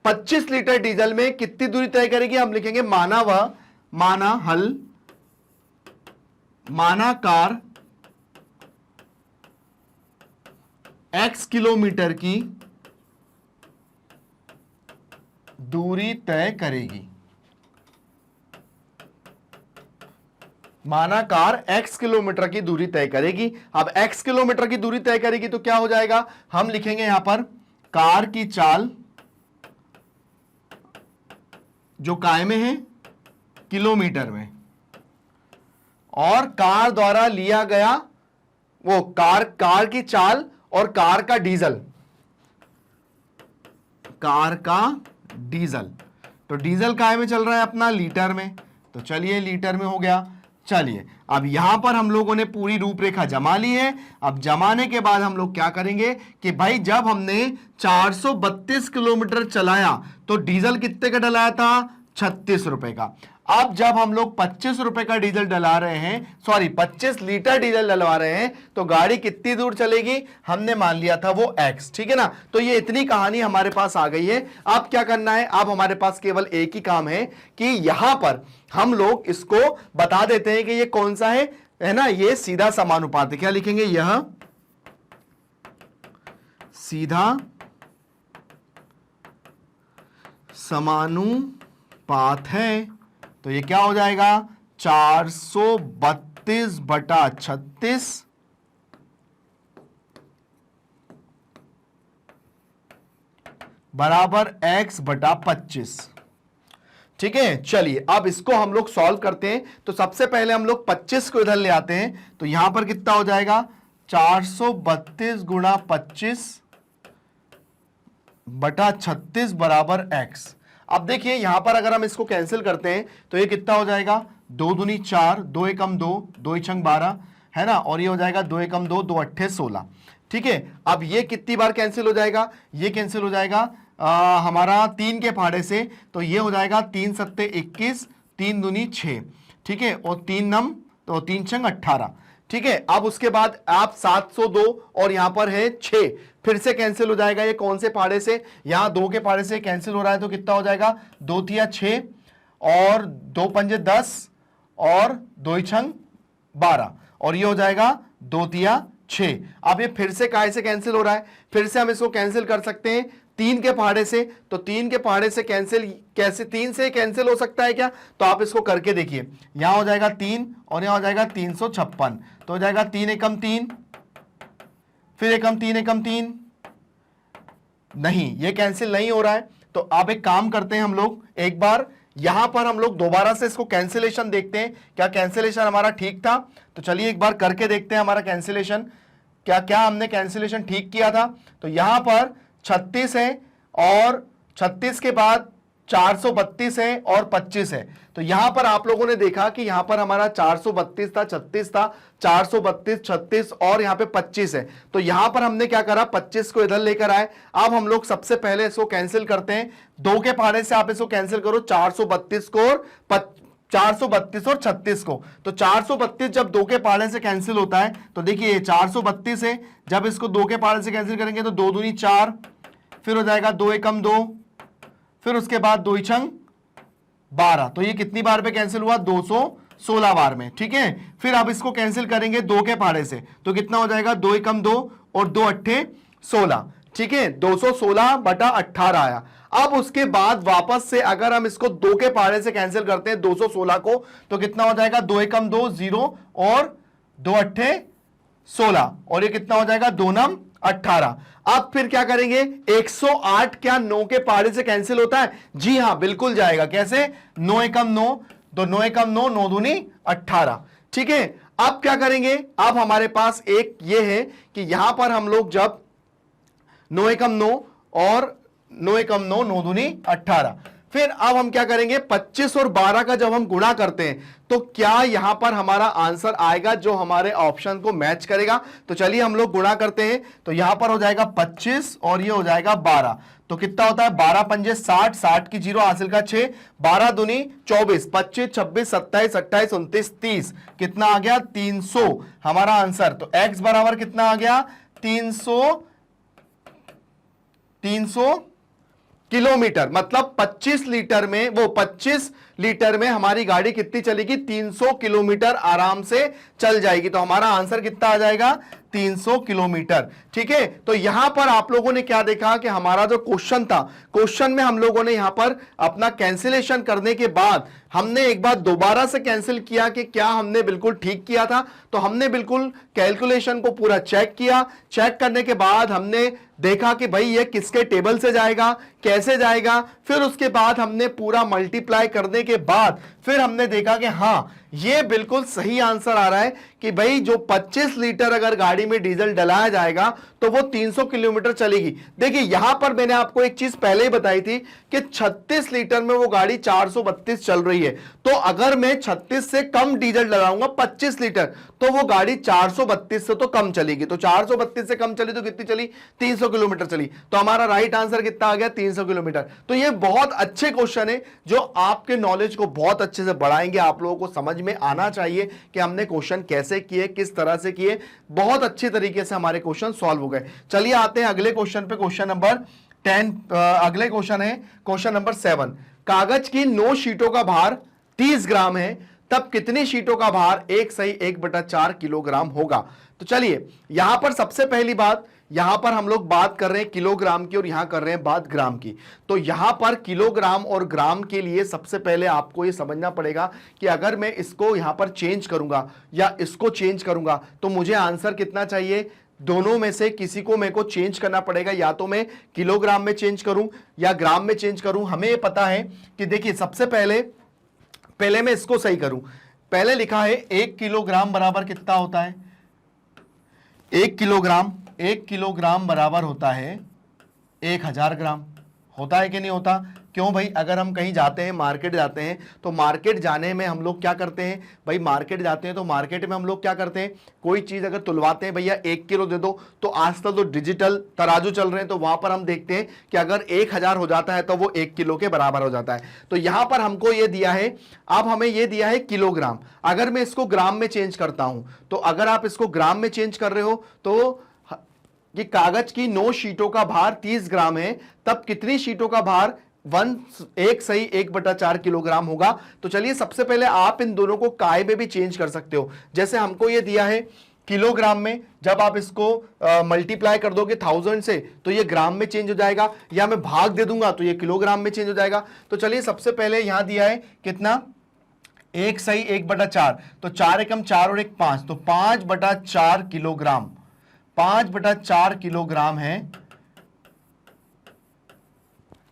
25 लीटर डीजल में कितनी दूरी तय करेगी, हम लिखेंगे माना वह, माना हल, माना कार x किलोमीटर की दूरी तय करेगी। माना कार x किलोमीटर की दूरी तय करेगी। अब x किलोमीटर की दूरी तय करेगी तो क्या हो जाएगा, हम लिखेंगे यहां पर कार की चाल जो काय में है, किलोमीटर में, और कार द्वारा लिया गया वो कार की चाल और कार का डीजल, कार का डीजल। तो डीजल काय में चल रहा है अपना, लीटर में, तो चलिए लीटर में हो गया। चलिए अब यहां पर हम लोगों ने पूरी रूपरेखा जमा ली है। अब जमाने के बाद हम लोग क्या करेंगे कि भाई जब हमने 432 किलोमीटर चलाया तो डीजल कितने का डलाया था, 36 रुपए का। अब जब हम लोग 25 रुपए का डीजल डला रहे हैं, सॉरी 25 लीटर डीजल डलवा रहे हैं, तो गाड़ी कितनी दूर चलेगी, हमने मान लिया था वो x, ठीक है ना। तो ये इतनी कहानी हमारे पास आ गई है। अब क्या करना है, अब हमारे पास केवल एक ही काम है कि यहां पर हम लोग इसको बता देते हैं कि ये कौन सा है ना, ये सीधा समानुपात है। क्या लिखेंगे, यह सीधा समानुपात है। तो ये क्या हो जाएगा, 432/36 बराबर x/25। ठीक है, चलिए अब इसको हम लोग सॉल्व करते हैं। तो सबसे पहले हम लोग 25 को इधर ले आते हैं, तो यहां पर कितना हो जाएगा, 432 गुणा 25/36 बराबर x। अब देखिए यहां पर अगर हम इसको कैंसिल करते हैं तो ये कितना हो जाएगा, 2 दूनी 4, 2 एकम 2, 2 छंग 12 है ना, और ये हो जाएगा 2 एकम 2, 2 अट्ठे 16। ठीक है, अब ये कितनी बार कैंसिल हो जाएगा, ये कैंसिल हो जाएगा हमारा 3 के पहाड़े से, तो ये हो जाएगा 3 सत्ते 21, 3 दूनी 6, ठीक है, और 3 नम तो 3 छंग 18। ठीक है, अब उसके बाद आप 702 और यहां पर है 6 फिर से कैंसिल हो जाएगा। ये कौन से पहाड़े से, यहां 2 के पहाड़े से कैंसिल हो रहा है, तो कितना हो जाएगा, 2 तिया 6 और 2 पंजे 10 और 2 छंग 12, और ये हो जाएगा 2 तिया 6। अब ये फिर से काय से कैंसिल हो रहा है, फिर से हम इसको कैंसिल कर सकते हैं 3 के पहाड़े से। तो 3 के पहाड़े से कैंसिल कैसे, 3 से कैंसिल हो सकता है क्या, तो आप इसको करके देखिए। यहां हो जाएगा 3 और यहां हो जाएगा 356, तो हो जाएगा 3 एकम 3, फिर एकम 3 एकम 3, नहीं ये कैंसिल नहीं हो रहा है। तो आप एक काम करते हैं, हम लोग एक बार यहां पर हम लोग दोबारा से इसको कैंसिलेशन देखते हैं, क्या कैंसिलेशन हमारा ठीक था। तो चलिए एक बार करके देखते हैं हमारा कैंसिलेशन, क्या क्या हमने कैंसिलेशन ठीक किया था। तो यहां पर 36 है और 36 के बाद 432 है और 25 है। तो यहां पर आप लोगों ने देखा कि यहां पर हमारा 432 था, 36 था, 432, 36 और यहां पे 25 है। तो यहां पर हमने क्या करा, 25 को इधर लेकर आए। अब हम लोग सबसे पहले इसको कैंसिल करते हैं, 2 के पहाड़े से आप इसको कैंसिल करो, 432 को और 432 और 36 को। तो 432 जब 2 के पहाड़े से कैंसिल होता है, तो देखिए 432 है, जब इसको 2 के पहाड़े से कैंसिल करेंगे तो 2 दूनी 4, फिर हो जाएगा 2 एकम 2, फिर उसके बाद 2 छंग 12। तो ये कितनी बार पे कैंसिल हुआ, 216 बार में। ठीक है, फिर अब इसको कैंसिल करेंगे 2 के पहाड़े से, तो कितना हो जाएगा, 2 एकम 2 और 2 अट्ठे 16। ठीक है, 216/18 आया। अब उसके बाद वापस से अगर हम इसको 2 के पहाड़े से कैंसिल करते हैं 216 को, तो कितना हो जाएगा, 2 एकम 2 0 और 2 अट्ठे 16, और ये कितना हो जाएगा, 2 नम 18। अब फिर क्या करेंगे, 108 क्या 9 के पहाड़े से कैंसिल होता है, जी हां बिल्कुल जाएगा। कैसे, 9 एकम 9, तो 9 एकम 9, 9 दूनी 18। ठीक है, अब क्या करेंगे, अब हमारे पास एक ये है कि यहां पर हम लोग जब 9 एकम 9 और 9 एकम 9, 9 दूनी 18, फिर अब हम क्या करेंगे, 25 और 12 का जब हम गुणा करते हैं तो क्या यहां पर हमारा आंसर आएगा जो हमारे ऑप्शन को मैच करेगा। तो चलिए हम लोग गुणा करते हैं, तो यहां पर हो जाएगा 25 और ये हो जाएगा 12, तो कितना होता है, 12 पंजे 60, 60 की 0 हासिल का 6, 12 दूनी 24, 25 26 27 28 29 30, कितना आ गया, 300 हमारा आंसर। तो x बराबर कितना आ गया, 300 किलोमीटर, मतलब 25 लीटर में, वो 25 लीटर में हमारी गाड़ी कितनी चलेगी, 300 किलोमीटर आराम से चल जाएगी। तो हमारा आंसर कितना आ जाएगा, 300 किलोमीटर। ठीक है, तो यहां पर आप लोगों ने क्या देखा कि हमारा जो क्वेश्चन था, क्वेश्चन में हम लोगों ने यहां पर अपना कैंसिलेशन करने के बाद हमने एक बार दोबारा से कैंसिल किया कि क्या हमने बिल्कुल ठीक किया था। तो हमने बिल्कुल कैलकुलेशन को पूरा चेक किया, चेक करने के बाद हमने देखा कि भाई ये किसके टेबल से जाएगा, कैसे जाएगा, फिर उसके बाद हमने पूरा मल्टीप्लाई करने के बाद फिर हमने देखा कि हाँ ये बिल्कुल सही आंसर आ रहा है कि भाई जो 25 लीटर अगर गाड़ी में डीजल डलाया जाएगा तो वो 300 किलोमीटर चलेगी। देखिए यहां पर मैंने आपको एक चीज पहले ही बताई थी कि 36 लीटर में वो गाड़ी 432 चल रही है, तो अगर मैं 36 से कम डीजल डलाऊंगा 25 लीटर तो वो गाड़ी 432 से तो कम चलेगी। तो 432 से कम चली तो कितनी चली, 300 किलोमीटर चली। तो हमारा राइट आंसर कितना आ गया, 300 किलोमीटर। तो ये बहुत अच्छे क्वेश्चन है जो आपके नॉलेज को बहुत अच्छे से बढ़ाएंगे। आप लोगों को समझ में आना चाहिए कि हमने क्वेश्चन कैसे किए, किस तरह से किए। बहुत अच्छे तरीके से हमारे क्वेश्चन सॉल्व हो गए। चलिए आते हैं अगले क्वेश्चन पे, क्वेश्चन नंबर 10। अगले क्वेश्चन है क्वेश्चन नंबर 7। कागज की 9 शीटों का भार 30 ग्राम है, तब कितनी शीटों का भार 1/4 किलोग्राम होगा। तो चलिए यहां पर सबसे पहली बात, यहां पर हम लोग बात कर रहे हैं किलोग्राम की और यहां कर रहे हैं बात ग्राम की। तो यहां पर किलोग्राम और ग्राम के लिए सबसे पहले आपको यह समझना पड़ेगा कि अगर मैं इसको यहां पर चेंज करूंगा या इसको चेंज करूंगा तो मुझे आंसर कितना चाहिए, दोनों में से किसी को मेरे को चेंज करना पड़ेगा। या तो मैं किलोग्राम में चेंज करूं या ग्राम में चेंज करूं। हमें यह पता है कि देखिए सबसे पहले मैं इसको सही करूं। पहले लिखा है 1 किलोग्राम बराबर कितना होता है, 1 किलोग्राम बराबर होता है 1000 ग्राम। होता है कि नहीं होता? क्यों भाई, अगर हम कहीं जाते हैं, मार्केट जाते हैं, तो मार्केट जाने में हम लोग क्या करते हैं भाई, मार्केट जाते हैं तो मार्केट में हम लोग क्या करते हैं, कोई चीज अगर तुलवाते हैं, भैया 1 किलो दे दो, तो आजकल तो डिजिटल तराजू चल रहे हैं, तो वहां पर हम देखते हैं कि अगर 1000 हो जाता है तो वो 1 किलो के बराबर हो जाता है। तो यहां पर हमको ये दिया है, अब हमें ये दिया है किलोग्राम। अगर मैं इसको ग्राम में चेंज करता हूं, तो अगर आप इसको ग्राम में चेंज कर रहे हो तो कि कागज की 9 शीटों का भार 30 ग्राम है, तब कितनी शीटों का भार 1/4 किलोग्राम होगा। तो चलिए सबसे पहले आप इन दोनों को काय में भी चेंज कर सकते हो। जैसे हमको ये दिया है किलोग्राम में, जब आप इसको मल्टीप्लाई कर दोगे 1000 से तो ये ग्राम में चेंज हो जाएगा, या मैं भाग दे दूंगा तो ये किलोग्राम में चेंज हो जाएगा। तो चलिए सबसे पहले यहां दिया है कितना, 1/4, तो 4 एकम 4 और 1 5, तो 5/4 किलोग्राम, 5/4 किलोग्राम है।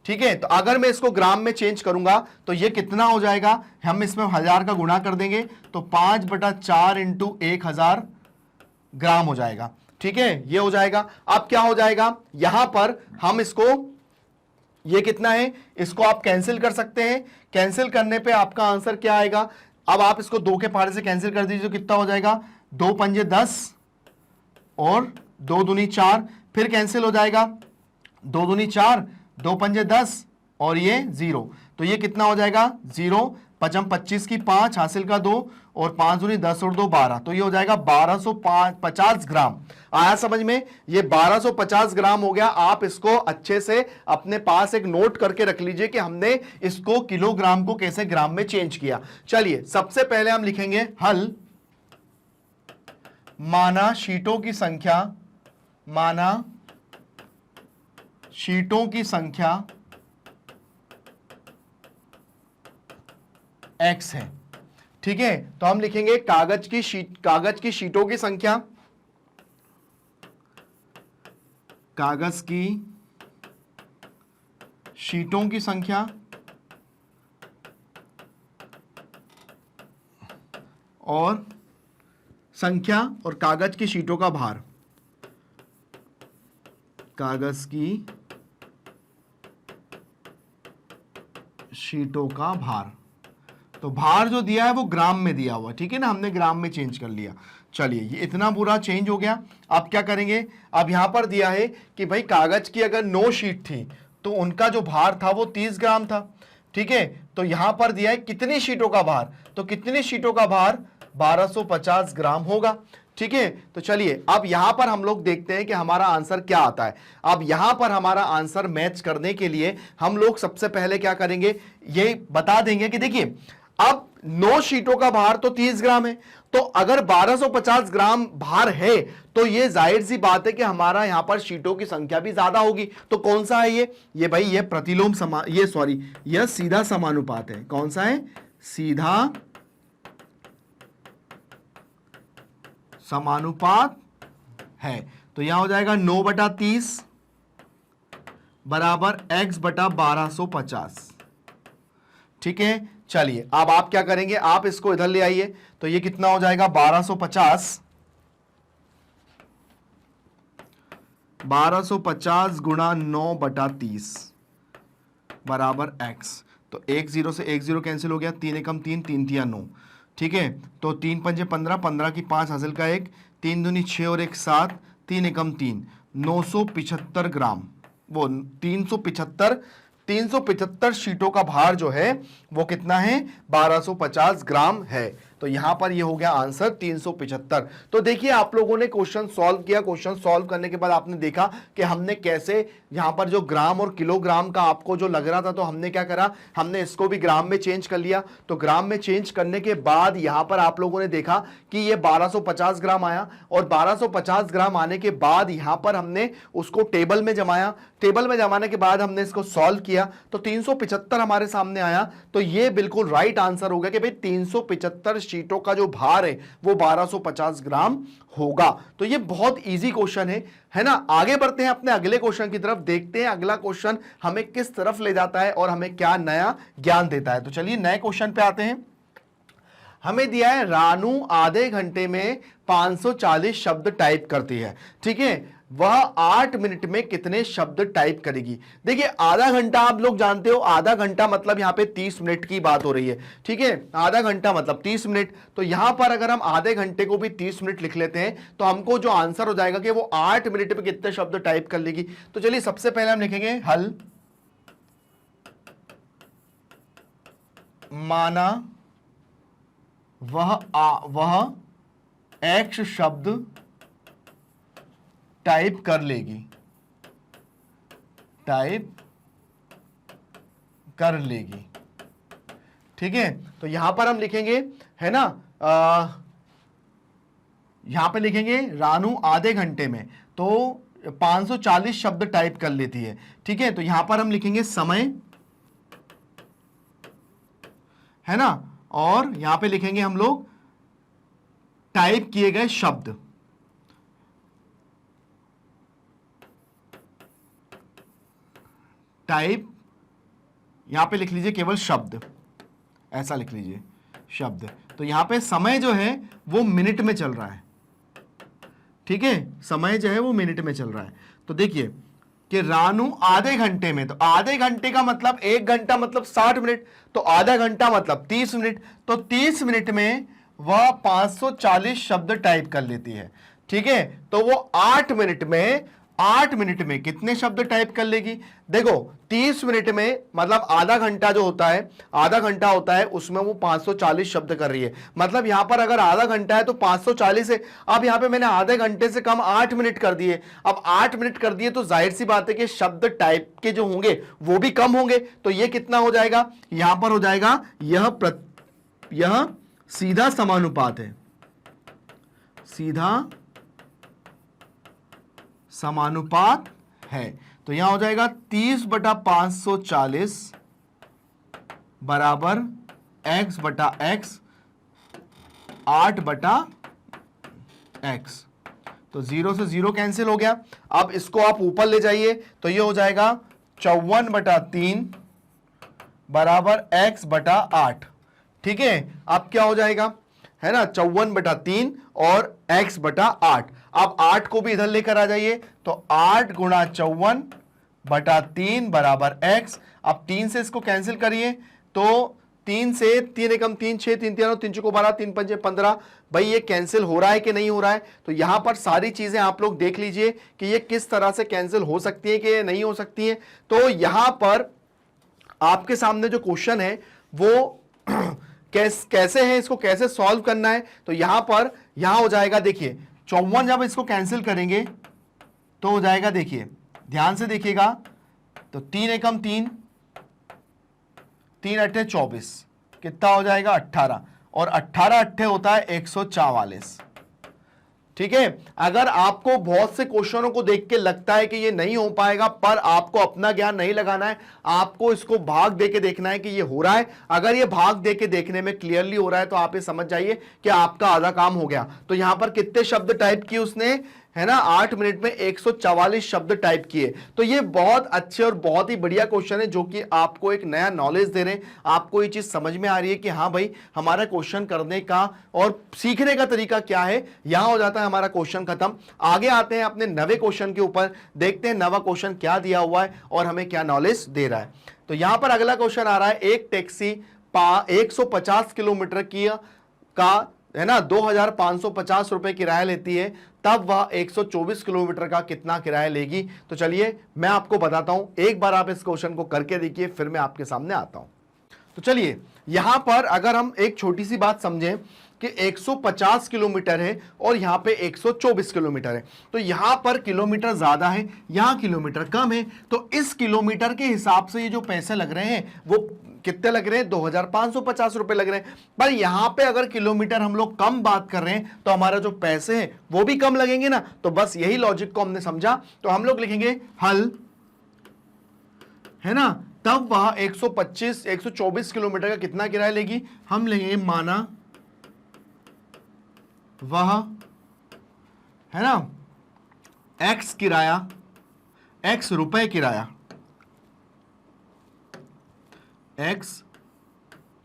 ठीक है, तो अगर मैं इसको ग्राम में चेंज करूंगा तो ये कितना हो जाएगा, हम इसमें 1000 का गुणा कर देंगे तो 5/4 इंटू 1000 ग्राम हो जाएगा। ठीक है, ये हो जाएगा। अब क्या हो जाएगा, यहां पर हम इसको, ये कितना है, इसको आप कैंसिल कर सकते हैं। कैंसिल करने पे आपका आंसर क्या आएगा, अब आप इसको 2 के पहाड़े से कैंसिल कर दीजिए, कितना हो जाएगा, 2 पंजे 10 और 2 दूनी 4, फिर कैंसिल हो जाएगा, 2 दूनी 4, 2 पंजे 10 और ये 0, तो ये कितना हो जाएगा, 0, 5 25 की 5 हासिल का 2 और 5 दूनी 10 और 2 12, तो ये हो जाएगा 1250 ग्राम। आया समझ में, ये 1250 ग्राम हो गया। आप इसको अच्छे से अपने पास एक नोट करके रख लीजिए कि हमने इसको किलोग्राम को कैसे ग्राम में चेंज किया। चलिए सबसे पहले हम लिखेंगे हल, माना शीटों की संख्या, माना शीटों की संख्या x है। ठीक है, तो हम लिखेंगे कागज की शीटों की संख्या, कागज की शीटों की संख्या और संख्या और कागज की शीटों का भार, कागज की शीटों का भार। तो भार जो दिया है वो ग्राम में दिया हुआ, ठीक है ना, हमने ग्राम में चेंज कर लिया। चलिए ये इतना पूरा चेंज हो गया। अब क्या करेंगे, अब यहां पर दिया है कि भाई कागज की अगर 9 शीट थी तो उनका जो भार था वो 30 ग्राम था। ठीक है, तो यहां पर दिया है कितनी शीटों का भार, तो कितनी शीटों का भार 1250 ग्राम होगा। ठीक है, तो चलिए अब यहां पर हम लोग देखते हैं कि हमारा आंसर क्या आता है। अब यहां पर हमारा आंसर मैच करने के लिए हम लोग सबसे पहले क्या करेंगे, ये बता देंगे कि देखिए अब 9 शीटों का भार तो 30 ग्राम है, तो अगर 1250 ग्राम भार है तो ये जाहिर सी बात है कि हमारा यहां पर शीटों की संख्या भी ज्यादा होगी। तो कौन सा है ये भाई ये प्रतिलोम यह सीधा समानुपात है। कौन सा है, सीधा समानुपात है। तो यहां हो जाएगा 9/30 बराबर x/1250। ठीक है, चलिए अब आप क्या करेंगे, आप इसको इधर ले आइए, तो ये कितना हो जाएगा 1250, 1250 गुणा 9/30 बराबर x। तो एक जीरो से एक जीरो कैंसिल हो गया, 3 एकम 3, 3 तिया 9, ठीक है। तो 3 पंजे 15, 15 की 5 हासिल का 1, 3 दूनी 6 और 1 7, 3 एकम 3, 975 ग्राम, वो 375 शीटों का भार जो है वो कितना है, 1250 ग्राम है। तो यहां पर ये हो गया आंसर 375। तो देखिए आप लोगों ने क्वेश्चन सॉल्व किया, क्वेश्चन सॉल्व करने के बाद आपने देखा कि हमने कैसे यहां पर जो ग्राम और किलोग्राम का आपको जो लग रहा था, तो हमने क्या करा, हमने इसको भी ग्राम में चेंज कर लिया। तो ग्राम में चेंज करने के बाद यहां पर आप लोगों ने देखा कि ये 1250 ग्राम आया, और 1250 ग्राम आने के बाद यहां पर हमने उसको टेबल में जमाया, टेबल में जमाने के बाद हमने इसको सॉल्व किया, तो 375 हमारे सामने आया। तो ये बिल्कुल राइट आंसर होगा कि भाई 375 शीटों का जो भार है वो 1250 ग्राम होगा। तो ये बहुत इजी क्वेश्चन है ना। आगे बढ़ते हैं अपने अगले क्वेश्चन की तरफ, देखते हैं अगला क्वेश्चन हमें किस तरफ ले जाता है और हमें क्या नया ज्ञान देता है। तो चलिए नए क्वेश्चन पे आते हैं। हमें दिया है रानू आधे घंटे में 540 शब्द टाइप करती है, ठीक है। वह 8 मिनट में कितने शब्द टाइप करेगी। देखिए आधा घंटा आप लोग जानते हो, आधा घंटा मतलब यहां पे 30 मिनट की बात हो रही है, ठीक है। आधा घंटा मतलब 30 मिनट। तो यहां पर अगर हम आधे घंटे को भी 30 मिनट लिख लेते हैं तो हमको जो आंसर हो जाएगा कि वो 8 मिनट में कितने शब्द टाइप कर लेगी। तो चलिए सबसे पहले हम लिखेंगे हल, माना वह x शब्द टाइप कर लेगी, टाइप कर लेगी, ठीक है। तो यहां पर हम लिखेंगे, है ना, यहां पे लिखेंगे रानू आधे घंटे में तो 540 शब्द टाइप कर लेती है, ठीक है। तो यहां पर हम लिखेंगे समय, है ना, और यहां पे लिखेंगे हम लोग टाइप किए गए शब्द, टाइप, यहां पे लिख लीजिए केवल शब्द, ऐसा लिख लीजिए शब्द। तो यहां पे समय जो है वो मिनट में चल रहा है, ठीक है, समय जो है वो मिनट में चल रहा है। तो देखिए कि रानू आधे घंटे में, तो आधे घंटे का मतलब 1 घंटा मतलब 60 मिनट, तो आधा घंटा मतलब 30 मिनट, तो 30 मिनट में वह 540 शब्द टाइप कर लेती है, ठीक है। तो वो 8 मिनट में कितने शब्द टाइप कर लेगी। देखो 30 मिनट में मतलब आधा घंटा जो होता है, आधा घंटा होता है, उसमें वो 540 शब्द कर रही है। मतलब यहां पर अगर आधा घंटा है तो 540 है। अब यहां पे मैंने आधे घंटे से कम 8 मिनट कर दिए। अब 8 मिनट कर दिए तो जाहिर सी बात है कि शब्द टाइप के जो होंगे वो भी कम होंगे। तो ये कितना हो जाएगा, यहां पर हो जाएगा यह सीधा समानुपात है, सीधा समानुपात है। तो यहां हो जाएगा 30/540 बराबर x/x 8/x। तो 0 से 0 कैंसिल हो गया। अब इसको आप ऊपर ले जाइए तो ये हो जाएगा 54/3 बराबर x/8, ठीक है। अब क्या हो जाएगा, है ना, 54/3 और x/8। अब 8 को भी इधर लेकर आ जाइए, तो 8 गुणा 54/3 बराबर x। अब 3 से इसको कैंसिल करिए, तो 3 से 3 एकम 3 6 3 3 3 को 12 3 5 15। भाई ये कैंसिल हो रहा है कि नहीं हो रहा है। तो यहां पर सारी चीजें आप लोग देख लीजिए कि ये किस तरह से कैंसिल हो सकती है कि नहीं हो सकती है। तो यहां पर आपके सामने जो क्वेश्चन है वो कैसे है, इसको कैसे सॉल्व करना है। तो यहां पर यहां हो जाएगा, देखिए 54 जब इसको कैंसिल करेंगे तो हो जाएगा, देखिए ध्यान से देखिएगा, तो 3 एकम 3 3 अट्ठे 24, कितना हो जाएगा 18, और 18 अट्ठे होता है 144, ठीक है। अगर आपको बहुत से क्वेश्चनों को देख के लगता है कि ये नहीं हो पाएगा, पर आपको अपना ज्ञान नहीं लगाना है, आपको इसको भाग दे के देखना है कि ये हो रहा है। अगर ये भाग दे के देखने में क्लियरली हो रहा है तो आप ये समझ जाइए कि आपका आधा काम हो गया। तो यहां पर कितने शब्द टाइप किए उसने, है ना, 8 मिनट में 144 शब्द टाइप किए। तो ये बहुत अच्छे और बहुत ही बढ़िया क्वेश्चन है जो कि आपको एक नया नॉलेज दे रहे हैं। आपको ये चीज समझ में आ रही है कि हाँ भाई हमारा क्वेश्चन करने का और सीखने का तरीका क्या है। यहां हो जाता है हमारा क्वेश्चन खत्म। आगे आते हैं अपने नवे क्वेश्चन के ऊपर, देखते हैं नवा क्वेश्चन क्या दिया हुआ है और हमें क्या नॉलेज दे रहा है। तो यहां पर अगला क्वेश्चन आ रहा है, एक टैक्सी 150 किलोमीटर की का है ना 2550 रुपए किराया लेती है, तब वह 124 किलोमीटर का कितना किराया लेगी। तो चलिए मैं आपको बताता हूं, एक बार आप इस क्वेश्चन को करके देखिए, फिर मैं आपके सामने आता हूं। तो चलिए यहां पर अगर हम एक छोटी सी बात समझें कि 150 किलोमीटर है और यहां पे 124 किलोमीटर है, तो यहां पर किलोमीटर ज्यादा है, यहां किलोमीटर कम है। तो इस किलोमीटर के हिसाब से ये जो पैसे लग रहे हैं वो कितने लग रहे हैं, 2550 रुपए लग रहे हैं। पर यहां पे अगर किलोमीटर हम लोग कम बात कर रहे हैं तो हमारा जो पैसे हैं वो भी कम लगेंगे ना। तो बस यही लॉजिक को हमने समझा। तो हम लोग लिखेंगे हल, है ना, तब वह 124 किलोमीटर का कितना किराया लेगी। हम लेंगे माना वह, है ना, x किराया, x रुपए किराया, x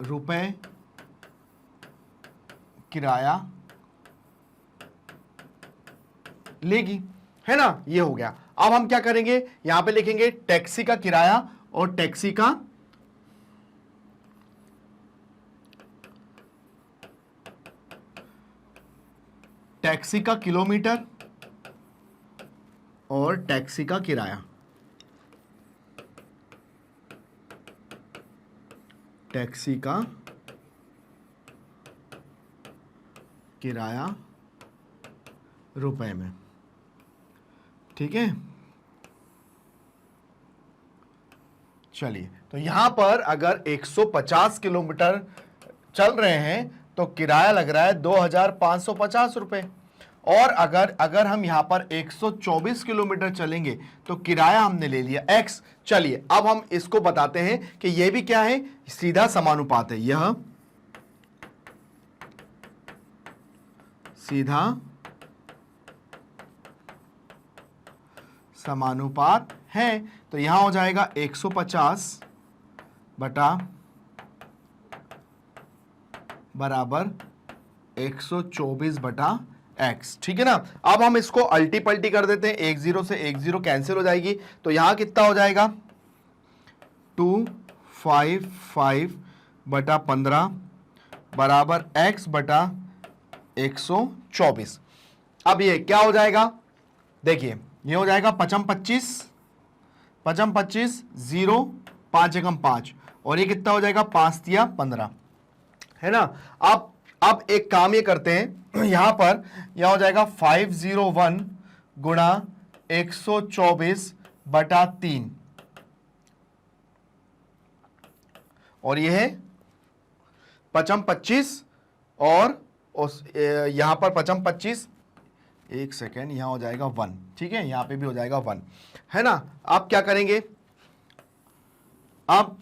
रुपए किराया लेगी, है ना। ये हो गया। अब हम क्या करेंगे, यहां पे लिखेंगे टैक्सी का किराया और टैक्सी का किलोमीटर और टैक्सी का किराया, टैक्सी का किराया रुपए में, ठीक है। चलिए तो यहां पर अगर 150 किलोमीटर चल रहे हैं तो किराया लग रहा है 2550 रुपए, और अगर हम यहां पर 124 किलोमीटर चलेंगे तो किराया हमने ले लिया x। चलिए अब हम इसको बताते हैं कि यह भी क्या है, सीधा समानुपात है। यह सीधा समानुपात है। तो यहां हो जाएगा 150 बटा बराबर 124 बटा x, ठीक है ना। अब हम इसको अल्टी पल्टी कर देते हैं, 10 से 10 कैंसिल हो जाएगी। तो यहां कितना हो जाएगा, 255 बटा 15 बराबर x बटा 124। अब ये क्या हो जाएगा, देखिए ये हो जाएगा 55 55 0 5 एकम 5, और ये कितना हो जाएगा 5 तिया 15, है ना। अब एक काम ये करते हैं, यहां पर यह हो जाएगा 501 गुणा 124 बटा 3, और ये है 55 और यहां पर 55, एक सेकेंड, यहां हो जाएगा 1, ठीक है, यहां पे भी हो जाएगा 1, है ना। आप क्या करेंगे, अब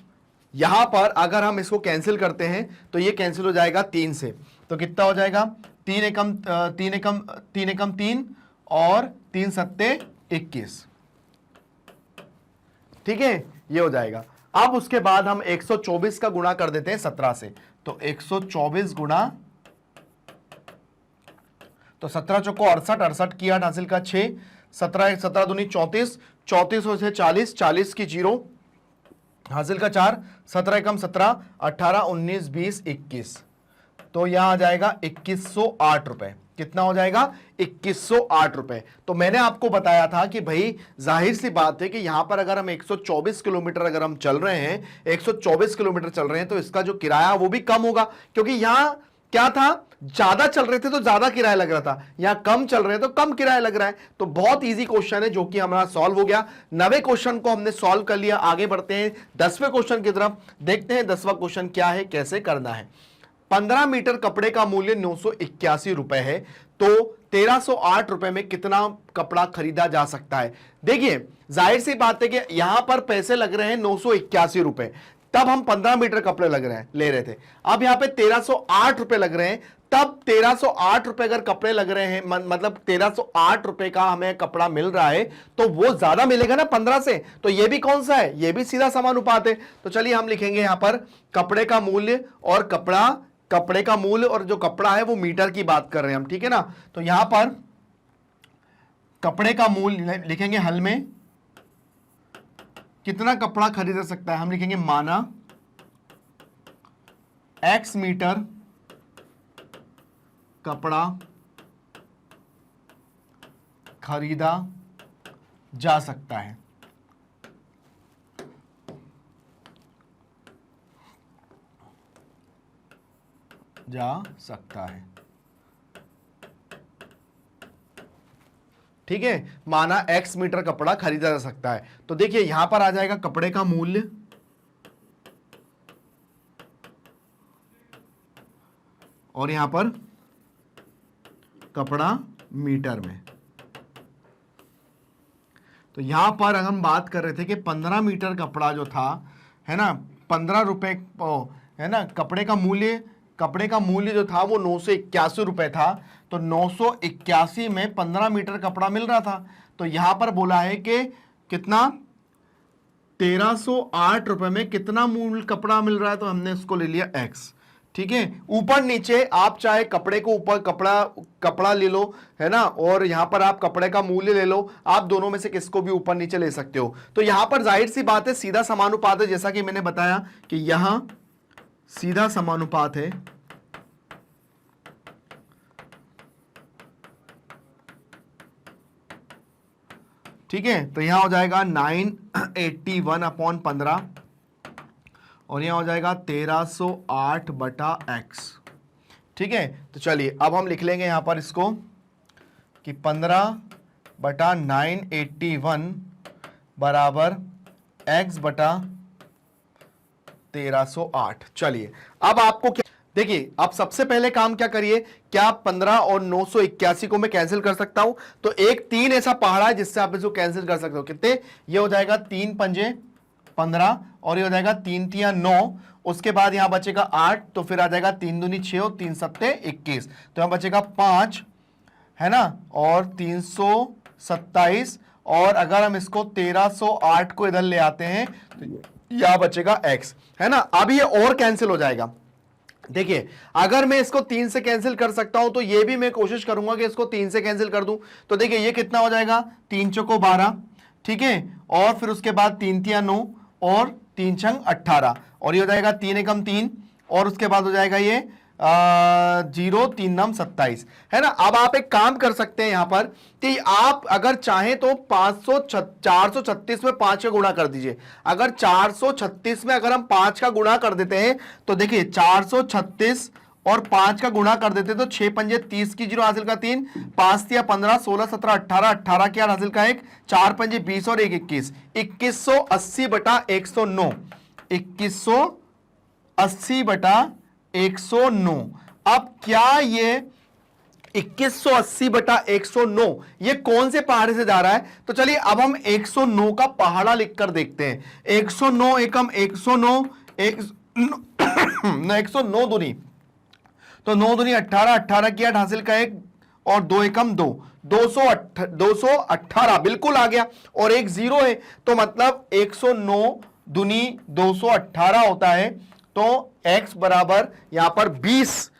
यहां पर अगर हम इसको कैंसिल करते हैं तो ये कैंसिल हो जाएगा 3 से, तो कितना हो जाएगा 3 एकम 3 और 3 सत्ते 21, ठीक है, ये हो जाएगा। अब उसके बाद हम 124 का गुणा कर देते हैं 17 से, तो 124 गुणा, तो 17 चौको 68, 68 की 8 हासिल का 6, 17 दूनी 34, 34 से 40, 40 की 0 हासिल का 4, 17 एकम 17, 18 19 20 21, तो यहां आ जाएगा 2108 रुपए। कितना हो जाएगा 2108 रुपए। तो मैंने आपको बताया था कि भाई जाहिर सी बात है कि यहां पर अगर हम 124 किलोमीटर अगर हम चल रहे हैं, 124 किलोमीटर चल रहे हैं, तो इसका जो किराया वो भी कम होगा, क्योंकि यहां क्या था, ज्यादा चल रहे थे तो ज्यादा किराया लग रहा था, यहां कम चल रहे हैं तो कम किराया लग रहा है। तो बहुत इजी क्वेश्चन है जो कि हमारा सॉल्व हो गया। 9वें क्वेश्चन को हमने सॉल्व कर लिया। आगे बढ़ते हैं 10वें क्वेश्चन की तरफ, देखते हैं 10वां क्वेश्चन क्या है, कैसे करना है। 15 मीटर कपड़े का मूल्य 981 रुपए है, तो 1308 रुपए में कितना कपड़ा खरीदा जा सकता है। देखिए जाहिर सी बात है कि यहां पर पैसे लग रहे हैं 981 रुपए, तब हम 15 मीटर कपड़े ले रहे थे। अब यहाँ पे 1308 रुपए लग रहे हैं, तब 1308 रुपए अगर कपड़े लग रहे हैं, मतलब 1308 रुपए का हमें कपड़ा मिल रहा है, तो वो ज्यादा मिलेगा ना 15 से। तो ये भी कौन सा है, ये भी सीधा समानुपात है। तो चलिए हम लिखेंगे यहां पर कपड़े का मूल्य और कपड़े का मूल्य, और जो कपड़ा है वो मीटर की बात कर रहे हैं हम, ठीक है ना। तो यहां पर कपड़े का मूल्य लिखेंगे, हल में कितना कपड़ा खरीद सकता है, हम लिखेंगे माना x मीटर कपड़ा खरीदा जा सकता है। ठीक है, माना x मीटर कपड़ा खरीदा जा सकता है। तो देखिए यहां पर आ जाएगा कपड़े का मूल्य और यहां पर कपड़ा मीटर में। तो यहां पर हम बात कर रहे थे कि 15 मीटर कपड़ा जो था, है ना, 15 रुपए, है ना, कपड़े का मूल्य जो था वो 981 रुपए था। तो 981 में 15 मीटर कपड़ा मिल रहा था। तो यहां पर बोला है कि कितना, 1308 रुपए में कितना मूल्य कपड़ा मिल रहा है, तो हमने इसको ले लिया x। ठीक है, ऊपर नीचे आप चाहे कपड़े को ऊपर कपड़ा ले लो, है ना, और यहां पर आप कपड़े का मूल्य ले लो, आप दोनों में से किसको भी ऊपर नीचे ले सकते हो। तो यहां पर जाहिर सी बात है सीधा समानुपात है, जैसा कि मैंने बताया कि यहां सीधा समानुपात है। ठीक है, तो यहां हो जाएगा 981/15 और यहां हो जाएगा 1308/x। ठीक है, तो चलिए अब हम लिख लेंगे यहां पर इसको कि 15/981 बराबर x/1308। चलिए अब आपको क्या, देखिए आप सबसे पहले काम क्या करिए, क्या 15 और 981 को मैं कैंसिल कर सकता हूं? तो एक 3 ऐसा पहाड़ा है जिससे आप इसको कैंसिल कर सकते हो। कितने, ये हो जाएगा 3 पंजे 15 और ये हो जाएगा 3 तिया 9, उसके बाद यहां बचेगा 8, तो फिर आ जाएगा 3 दूनी 6 और 3 सत्ते 21, तो यहां बचेगा 5, है ना, और 327, और अगर हम इसको 1308 को इधर ले आते हैं तो यहां बचेगा x, है ना। अब ये और कैंसिल हो जाएगा। देखिए अगर मैं इसको 3 से कैंसिल कर सकता हूं तो ये भी मैं कोशिश करूंगा कि इसको 3 से कैंसिल कर दूं। तो देखिए ये कितना हो जाएगा, 3 चौको 12, ठीक है, और फिर उसके बाद 3 तिया 9 और 3 छंग 18, और ये हो जाएगा 3 एकम 3, और उसके बाद हो जाएगा ये 0 3 नम 27, है ना। अब आप एक काम कर सकते हैं यहां पर कि आप अगर चाहें तो 436 में 5 का गुणा कर दीजिए। अगर 436 में अगर हम 5 का गुणा कर देते हैं तो देखिए 436 और 5 का गुणा कर देते तो 6 पंजे 30 की 0 हासिल का 3, 5 तिया 15, 16 17 18, 18 की 8 हासिल का 1, 4 पंजे 20 और 1 21, 2180/109, 2180/109। अब क्या ये 2180/109 ये कौन से पहाड़े से जा रहा है? तो चलिए अब हम 109 का पहाड़ा लिखकर देखते हैं। 109 एकम 109, 109 दूनी, तो 9 दूनी 18, 18 की 8 हासिल का 1 और 2 एकम 2, 218 बिल्कुल आ गया, और एक 0 है, तो मतलब 109 दूनी 218 होता है। तो x बराबर यहां पर 20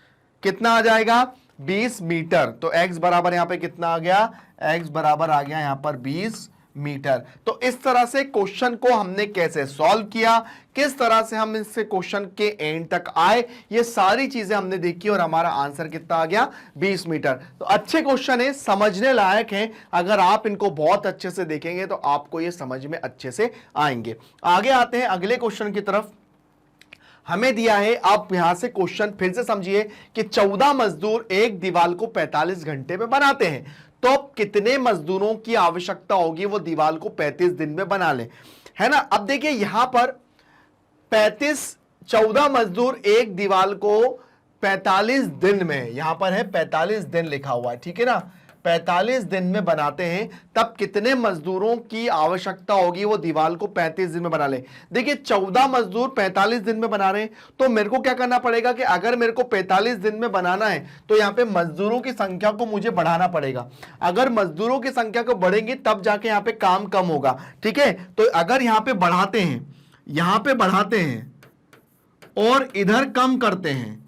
कितना आ जाएगा, 20 मीटर। तो x बराबर यहां पे कितना आ गया, x बराबर आ गया यहां पर 20 मीटर। तो इस तरह से क्वेश्चन को हमने कैसे सॉल्व किया, किस तरह से हम इससे क्वेश्चन के एंड तक आए, ये सारी चीजें हमने देखी और हमारा आंसर कितना आ गया, 20 मीटर। तो अच्छे क्वेश्चन है, समझने लायक है। अगर आप इनको बहुत अच्छे से देखेंगे तो आपको ये समझ में अच्छे से आएंगे। आगे आते हैं अगले क्वेश्चन की तरफ। हमें दिया है, आप यहां से क्वेश्चन फिर से समझिए कि 14 मजदूर एक दीवार को 45 घंटे में बनाते हैं, तो कितने मजदूरों की आवश्यकता होगी वो दीवार को 35 दिन में बना ले, है ना। अब देखिए यहां पर 14 मजदूर एक दीवार को 45 दिन में, यहां पर है 45 दिन लिखा हुआ है, ठीक है ना, 45 दिन में बनाते हैं तब कितने मजदूरों की आवश्यकता होगी वो दीवार को 35 दिन में बना ले। देखिए 14 मजदूर 45 दिन में बना रहे हैं, तो मेरे को क्या करना पड़ेगा कि अगर मेरे को 45 दिन में बनाना है तो यहां पे मजदूरों की संख्या को मुझे बढ़ाना पड़ेगा। अगर मजदूरों की संख्या को बढ़ेंगे तब जाके यहां पे काम कम होगा। ठीक है, तो अगर यहां पे बढ़ाते हैं, यहां पे बढ़ाते हैं और इधर कम करते हैं,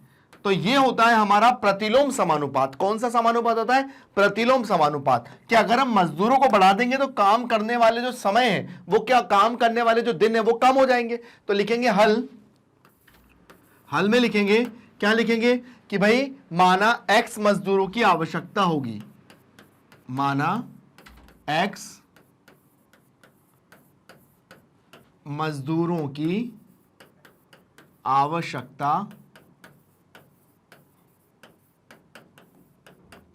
तो ये होता है हमारा प्रतिलोम समानुपात। कौन सा समानुपात होता है? प्रतिलोम समानुपात। कि अगर हम मजदूरों को बढ़ा देंगे तो काम करने वाले जो समय है वो क्या, काम करने वाले जो दिन है वो कम हो जाएंगे। तो लिखेंगे हल, हल में लिखेंगे क्या, लिखेंगे कि भाई माना x मजदूरों की आवश्यकता होगी, माना x मजदूरों की आवश्यकता,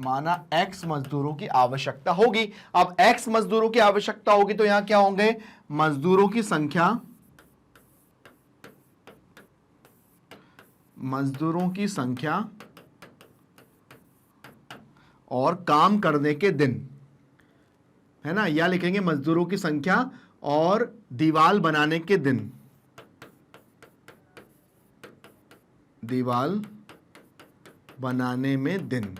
माना x मजदूरों की आवश्यकता होगी। अब x मजदूरों की आवश्यकता होगी तो यहां क्या होंगे, मजदूरों की संख्या, मजदूरों की संख्या और काम करने के दिन, है ना, या लिखेंगे मजदूरों की संख्या और दीवार बनाने के दिन, दीवार बनाने में दिन।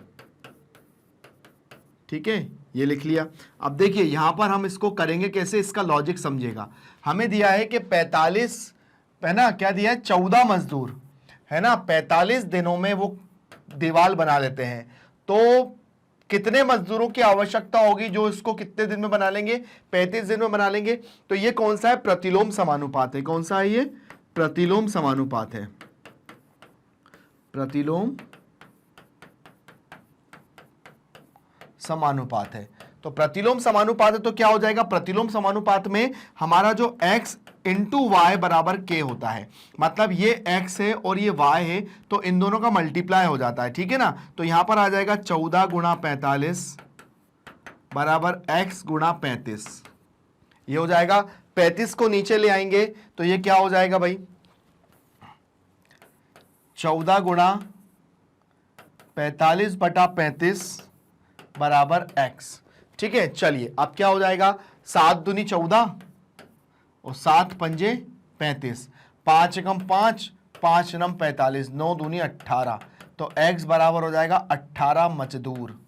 ठीक है, ये लिख लिया। अब देखिए यहां पर हम इसको करेंगे कैसे, इसका लॉजिक समझिएगा। हमें दिया है कि 45, है ना, क्या दिया है, 14 मजदूर, है ना, 45 दिनों में वो दीवार बना लेते हैं। तो कितने मजदूरों की आवश्यकता होगी जो इसको कितने दिन में बना लेंगे, 35 दिन में बना लेंगे। तो ये कौन सा है, प्रतिलोम समानुपात है। कौन सा है ये, प्रतिलोम समानुपात है, प्रतिलोम समानुपात है। तो प्रतिलोम समानुपात है तो क्या हो जाएगा, प्रतिलोम समानुपात में हमारा जो x इंटू वाई बराबर k होता है, मतलब ये x है और ये y है, तो इन दोनों का मल्टीप्लाई हो जाता है। ठीक है ना, तो यहां पर आ जाएगा 14 गुणा 45 बराबर x गुणा 35। ये हो जाएगा, 35 को नीचे ले आएंगे तो ये क्या हो जाएगा भाई, 14 गुणा 45 बटा 35 बराबर x। ठीक है, चलिए अब क्या हो जाएगा, 7 दूनी 14 और 7 पंजे 35, 5 एकम 5, 5 नम 45, 9 दूनी 18, तो x बराबर हो जाएगा 18 मजदूर।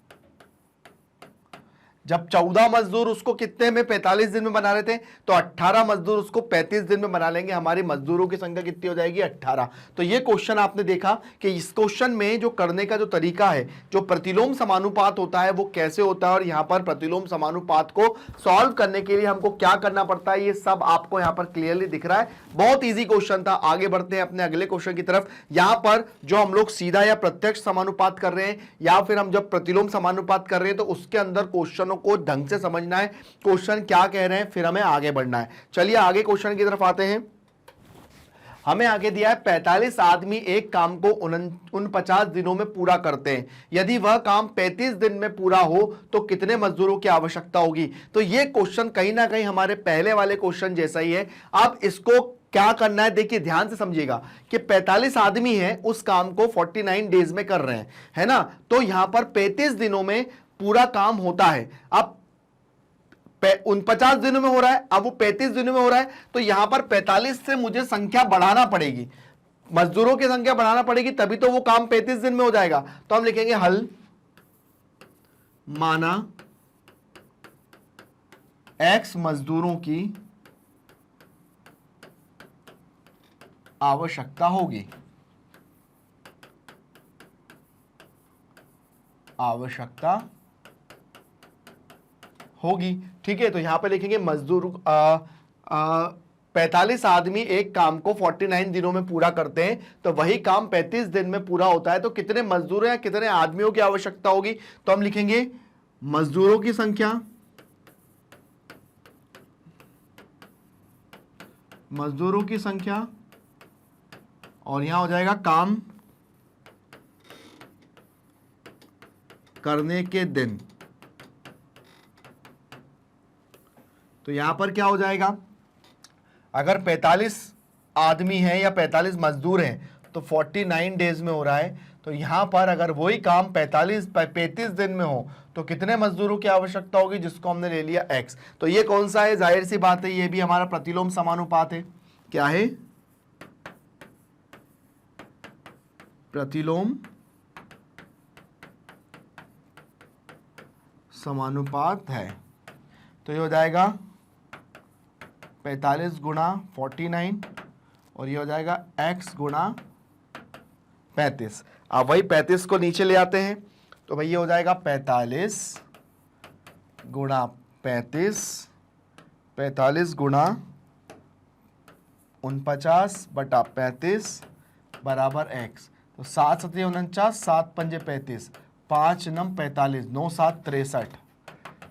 जब 14 मजदूर उसको कितने में, 45 दिन में बना रहे थे, तो 18 मजदूर उसको 35 दिन में बना लेंगे। हमारी मजदूरों की संख्या कितनी हो जाएगी, 18। तो ये क्वेश्चन आपने देखा कि इस क्वेश्चन में जो करने का जो तरीका है, जो प्रतिलोम समानुपात होता है वो कैसे होता है, और यहां पर प्रतिलोम समानुपात को सॉल्व करने के लिए हमको क्या करना पड़ता है, ये सब आपको यहां पर क्लियरली दिख रहा है। बहुत ईजी क्वेश्चन था। आगे बढ़ते हैं अपने अगले क्वेश्चन की तरफ। यहां पर जो हम लोग सीधा या प्रत्यक्ष समानुपात कर रहे हैं, या फिर हम जब प्रतिलोम समानुपात कर रहे हैं, तो उसके अंदर क्वेश्चनों को ढंग से समझना है, क्वेश्चन क्या कह रहे हैं, फिर हमें आगे बढ़ना है। चलिए आगे क्वेश्चन की तरफ आते हैं। हमें आगे दिया है 45 आदमी एक काम को 49 दिनों में पूरा करते हैं। यदि वह काम 35 दिन में पूरा हो तो कितने मजदूरों की आवश्यकता होगी। तो यह क्वेश्चन कहीं ना कहीं हमारे पहले वाले क्वेश्चन जैसा ही है। अब इसको क्या करना है, देखिए ध्यान से समझिएगा कि 45 आदमी हैं, उस काम को 49 डेज में कर रहे हैं, है ना। तो यहां पर 35 दिनों में पूरा काम होता है। अब 49 दिनों में हो रहा है, अब वो 35 दिनों में हो रहा है, तो यहां पर 45 से मुझे संख्या बढ़ाना पड़ेगी, मजदूरों की संख्या बढ़ाना पड़ेगी, तभी तो वो काम 35 दिन में हो जाएगा। तो हम लिखेंगे हल, माना x मजदूरों की आवश्यकता होगी, आवश्यकता होगी। ठीक है, तो यहां पे लिखेंगे मजदूर 45 आदमी एक काम को 49 दिनों में पूरा करते हैं, तो वही काम 35 दिन में पूरा होता है। तो कितने मजदूर या कितने आदमियों की आवश्यकता होगी, तो हम लिखेंगे मजदूरों की संख्या, मजदूरों की संख्या, और यहां हो जाएगा काम करने के दिन। तो यहां पर क्या हो जाएगा, अगर 45 आदमी हैं या 45 मजदूर हैं तो 49 डेज में हो रहा है। तो यहां पर अगर वही काम 35 दिन में हो तो कितने मजदूरों की आवश्यकता होगी, जिसको हमने ले लिया x। तो ये कौन सा है, जाहिर सी बात है ये भी हमारा प्रतिलोम समानुपात है। क्या है, प्रतिलोम समानुपात है। तो ये हो जाएगा 45 गुणा 49 और ये हो जाएगा x गुणा 35। अब वही 35 को नीचे ले आते हैं तो भाई ये हो जाएगा 45 गुणा 35, 45 गुणा 49/35 बराबर x। तो 7 7 49, 7 5 35, 5 9 45, 9 7 63।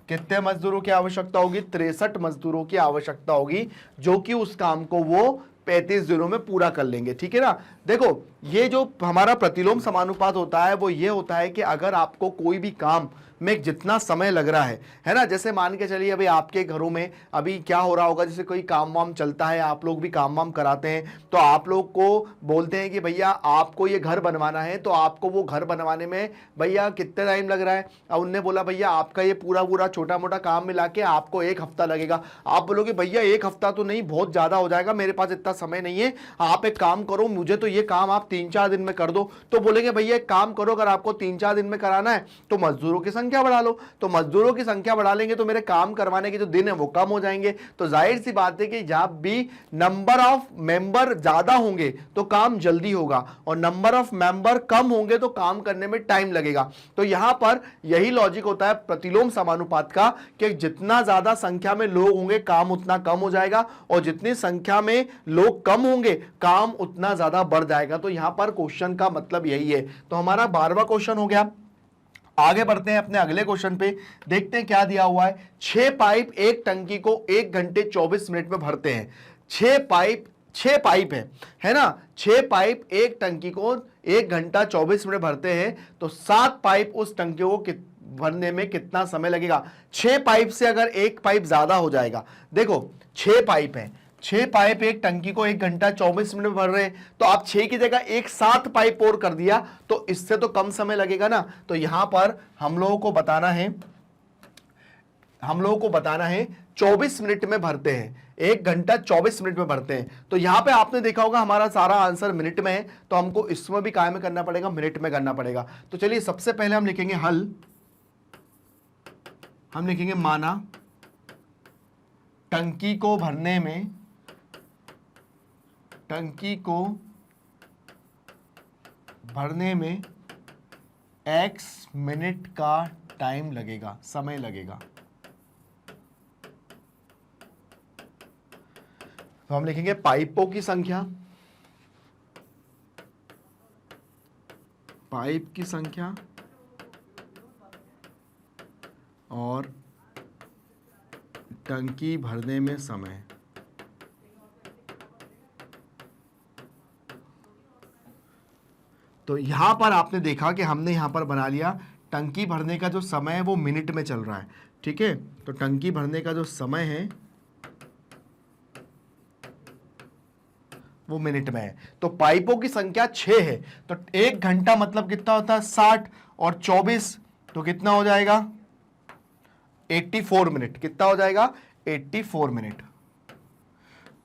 कितने मजदूरों की आवश्यकता होगी, 63 मजदूरों की आवश्यकता होगी, जो कि उस काम को वो 35 दिनों में पूरा कर लेंगे। ठीक है ना। देखो ये जो हमारा प्रतिलोम समानुपात होता है वो ये होता है कि अगर आपको कोई भी काम में जितना समय लग रहा है ना, जैसे मान के चलिए अभी आपके घरों में अभी क्या हो रहा होगा, जैसे कोई काम वाम चलता है, आप लोग भी काम वाम कराते हैं, तो आप लोग को बोलते हैं कि भैया आपको ये घर बनवाना है, तो आपको वो घर बनवाने में भैया कितना टाइम लग रहा है। अब उनने बोला भैया आपका ये पूरा छोटा मोटा काम मिला के आपको 1 हफ्ता लगेगा। आप बोलोगे भैया 1 हफ्ता तो नहीं, बहुत ज़्यादा हो जाएगा, मेरे पास इतना समय नहीं है, आप एक काम करो, मुझे तो ये काम आप 3-4 दिन में कर दो। तो बोलेंगे भैया एक काम करो, अगर आपको 3-4 दिन में कराना है तो मजदूरों की संख्या बढ़ा लो। तो मजदूरों की संख्या बढ़ा लेंगे तो मेरे काम करवाने के जो दिन है वो कम हो जाएंगे। तो जाहिर सी बात है कि जब भी नंबर ऑफ मेंबर ज्यादा होंगे तो काम जल्दी होगा, और नंबर ऑफ मेंबर कम होंगे तो काम करने में टाइम लगेगा। तो यहां पर यही लॉजिक होता है प्रतिलोम समानुपात का, कि जितना ज्यादा संख्या में लोग होंगे काम उतना कम हो जाएगा, और जितनी संख्या में लोग कम होंगे काम उतना ज्यादा बढ़ जाएगा। तो यहां पर क्वेश्चन का मतलब यही है। तो हमारा 12वां क्वेश्चन हो गया। आगे बढ़ते हैं अपने अगले क्वेश्चन पे, देखते हैं क्या दिया हुआ है। 6 पाइप एक टंकी को 1 घंटे 24 मिनट में भरते हैं। 6 पाइप है ना, 6 पाइप एक टंकी को 1 घंटा 24 मिनट भरते हैं, तो 7 पाइप उस टंकी को भरने में कितना समय लगेगा। 6 पाइप से अगर एक पाइप ज्यादा हो जाएगा, देखो 6 पाइप है, 6 पाइप एक टंकी को 1 घंटा 24 मिनट में भर रहे हैं, तो आप 6 की जगह एक 7 पाइप और कर दिया तो इससे तो कम समय लगेगा ना। तो यहां पर हम लोगों को बताना है 24 मिनट में भरते हैं, 1 घंटा 24 मिनट में भरते हैं। तो यहां पे आपने देखा होगा हमारा सारा आंसर मिनट में है, तो हमको इसमें भी काय में करना पड़ेगा, मिनट में करना पड़ेगा। तो चलिए सबसे पहले हम लिखेंगे हल, हम लिखेंगे माना टंकी को भरने में x मिनट का टाइम लगेगा, समय लगेगा। तो हम लिखेंगे पाइपों की संख्या, और टंकी भरने में समय। तो यहां पर आपने देखा कि हमने यहां पर बना लिया टंकी भरने का जो समय है वो मिनट में चल रहा है। ठीक है, तो टंकी भरने का जो समय है वो मिनट में है। तो पाइपों की संख्या 6 है, तो 1 घंटा मतलब कितना होता है 60, और 24 तो कितना हो जाएगा 84 मिनट। कितना हो जाएगा 84 मिनट।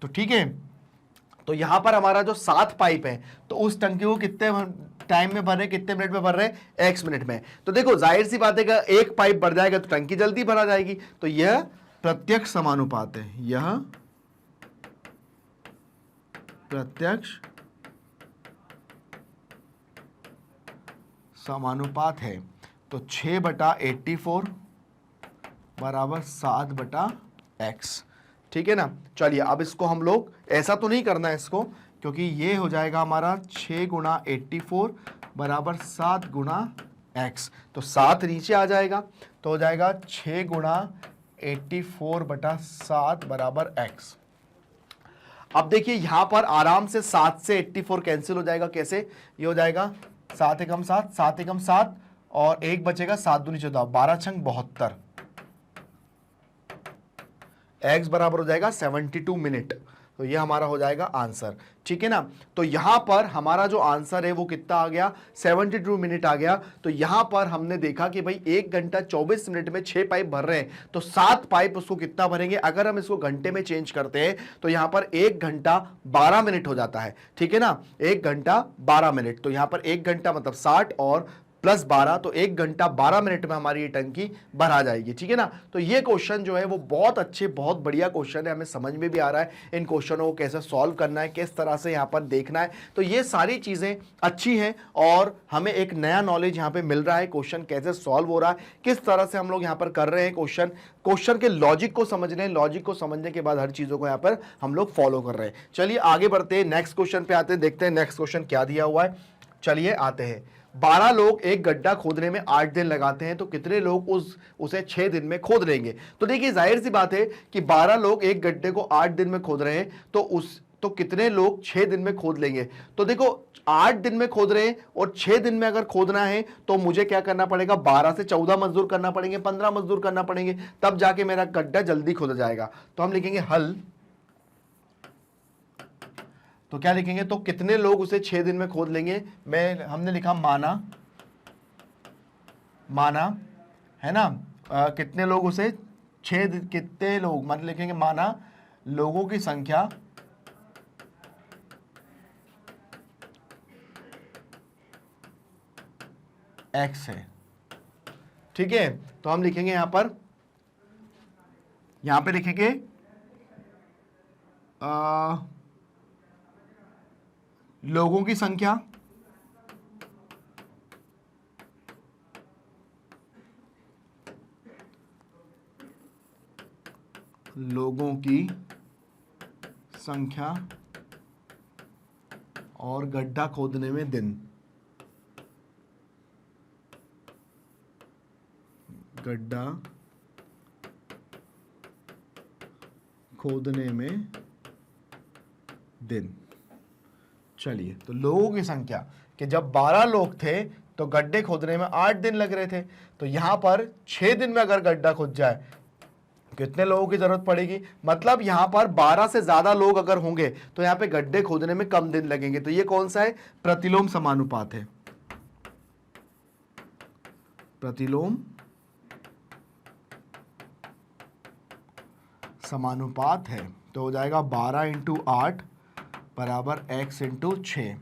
तो ठीक है, तो यहां पर हमारा जो 7 पाइप है तो उस टंकी को कितने टाइम में भर रहे, कितने मिनट में भर रहे, x मिनट में। तो देखो जाहिर सी बात है कि एक पाइप भर जाएगा तो टंकी जल्दी भरा जाएगी। तो यह प्रत्यक्ष समानुपात है, यह प्रत्यक्ष समानुपात है। तो 6/84 बराबर 7/x। ठीक है ना। चलिए अब इसको हम लोग ऐसा तो नहीं करना है इसको, क्योंकि ये हो जाएगा हमारा 6 गुणा 84 बराबर 7 गुणा x। तो 7 नीचे आ जाएगा तो हो जाएगा 6 गुणा 84/7 बराबर x। अब देखिए यहां पर आराम से 7 से 84 कैंसिल हो जाएगा। कैसे, ये हो जाएगा 7 एकम 7, 7 एकम 7, और 1 बचेगा 7 दूनी 14, 12 छंग 72। x बराबर हो जाएगा 72 मिनट। तो ये हमारा हो जाएगा आंसर, ठीक है ना। तो यहां पर हमारा जो आंसर है वो कितना आ गया, 72 मिनट आ गया। तो यहां पर हमने देखा कि भाई 1 घंटा 24 मिनट में 6 पाइप भर रहे हैं, तो 7 पाइप उसको कितना भरेंगे। अगर हम इसको घंटे में चेंज करते हैं तो यहां पर 1 घंटा 12 मिनट हो जाता है, ठीक है ना, 1 घंटा 12 मिनट। तो यहां पर 1 घंटा मतलब 60 और प्लस 12, तो 1 घंटा 12 मिनट में हमारी ये टंकी भर आ जाएगी, ठीक है ना। तो ये क्वेश्चन जो है वो बहुत अच्छे, बहुत बढ़िया क्वेश्चन है, हमें समझ में भी आ रहा है इन क्वेश्चनों को कैसे सॉल्व करना है, किस तरह से यहाँ पर देखना है। तो ये सारी चीजें अच्छी हैं और हमें एक नया नॉलेज यहाँ पे मिल रहा है, क्वेश्चन कैसे सॉल्व हो रहा है, किस तरह से हम लोग यहाँ पर कर रहे हैं क्वेश्चन के लॉजिक को समझ रहे हैं, लॉजिक को समझने के बाद हर चीजों को यहाँ पर हम लोग फॉलो कर रहे हैं। चलिए आगे बढ़ते हैं, नेक्स्ट क्वेश्चन पे आते हैं, देखते हैं नेक्स्ट क्वेश्चन क्या दिया हुआ है। चलिए आते हैं, 12 लोग एक गड्ढा खोदने में 8 दिन लगाते हैं, तो कितने लोग उसे 6 दिन में खोद लेंगे। तो देखिए जाहिर सी बात है कि 12 लोग एक गड्ढे को 8 दिन में खोद रहे हैं, तो कितने लोग 6 दिन में खोद लेंगे। तो देखो 8 दिन में खोद रहे हैं और 6 दिन में अगर खोदना है तो मुझे क्या करना पड़ेगा, 12 से 14 मजदूर करना पड़ेंगे, 15 मजदूर करना पड़ेंगे, तब जाके मेरा गड्ढा जल्दी खोदा जाएगा। तो हम लिखेंगे हल, तो क्या लिखेंगे, तो कितने लोग उसे 6 दिन में खोद लेंगे। हमने लिखा माना है ना, कितने लोग उसे कितने लोग, मतलब लिखेंगे माना लोगों की संख्या x है, ठीक है। तो हम लिखेंगे यहां पे लिखेंगे लोगों की संख्या और गड्ढा खोदने में दिन, गड्ढा खोदने में दिन। चलिए, तो लोगों की संख्या कि जब 12 लोग थे तो गड्ढे खोदने में 8 दिन लग रहे थे, तो यहां पर 6 दिन में अगर गड्ढा खुद जाए कितने लोगों की जरूरत पड़ेगी, मतलब यहां पर 12 से ज्यादा लोग अगर होंगे तो यहां पे गड्ढे खोदने में कम दिन लगेंगे। तो ये कौन सा है, प्रतिलोम समानुपात है, प्रतिलोम समानुपात है। तो हो जाएगा 12 इंटू 8 बराबर x इंटू 6,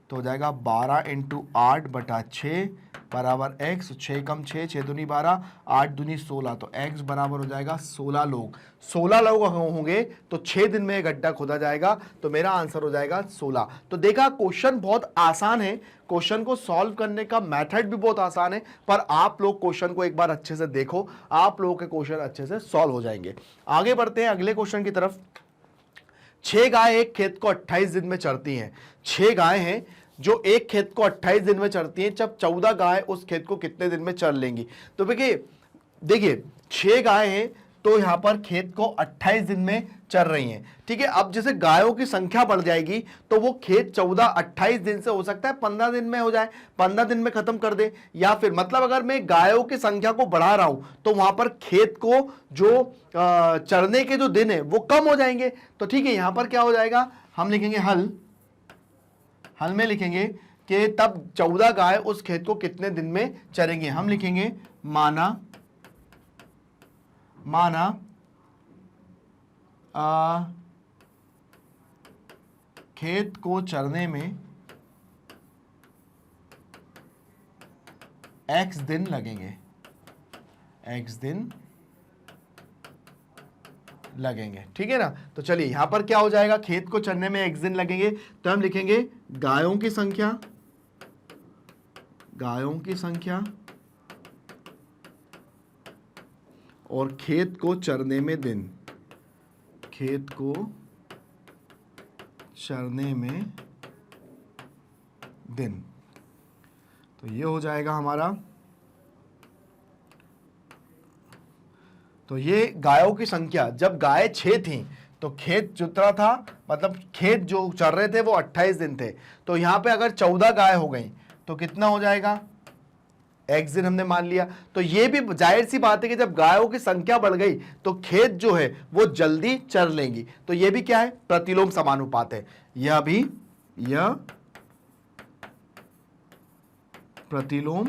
तो हो जाएगा 12 इंटू 8 बटा 6 बराबर x, 6 कम 6, 6 दूनी 12, 8 दूनी 16, तो x बराबर हो जाएगा 16 लोग। 16 लोग होंगे तो 6 दिन में गड्ढा खोदा जाएगा, तो मेरा आंसर हो जाएगा 16। तो देखा, क्वेश्चन बहुत आसान है, क्वेश्चन को सॉल्व करने का मेथड भी बहुत आसान है, पर आप लोग क्वेश्चन को एक बार अच्छे से देखो, आप लोगों के क्वेश्चन अच्छे से सॉल्व हो जाएंगे। आगे बढ़ते हैं अगले क्वेश्चन की तरफ। 6 गाय एक खेत को 28 दिन में चरती हैं। 6 गाय हैं जो एक खेत को 28 दिन में चरती हैं, जब 14 गाय उस खेत को कितने दिन में चर लेंगी। तो देखिए 6 गाय हैं तो यहां पर खेत को 28 दिन में चर रही हैं, ठीक है। अब जैसे गायों की संख्या बढ़ जाएगी तो वो खेत 28 दिन से हो सकता है 15 दिन में हो जाए, 15 दिन में खत्म कर दे, या फिर मतलब अगर मैं गायों की संख्या को बढ़ा रहा हूं तो वहां पर खेत को जो चरने के जो दिन है वो कम हो जाएंगे। तो ठीक है, यहां पर क्या हो जाएगा, हम लिखेंगे हल में लिखेंगे कि तब 14 गाय उस खेत को कितने दिन में चरेंगे। हम लिखेंगे माना खेत को चरने में x दिन लगेंगे, ठीक है ना। तो चलिए यहां पर क्या हो जाएगा, खेत को चरने में x दिन लगेंगे, तो हम लिखेंगे गायों की संख्या और खेत को चरने में दिन, तो ये हो जाएगा हमारा। तो ये गायों की संख्या, जब गाय 6 थी तो खेत जुतरा था, मतलब खेत जो चर रहे थे वो 28 दिन थे, तो यहां पे अगर 14 गाय हो गई तो कितना हो जाएगा, x दिन हमने मान लिया। तो ये भी जाहिर सी बात है कि जब गायों की संख्या बढ़ गई तो खेत जो है वो जल्दी चर लेंगी। तो ये भी क्या है, प्रतिलोम समानुपात है। यह प्रतिलोम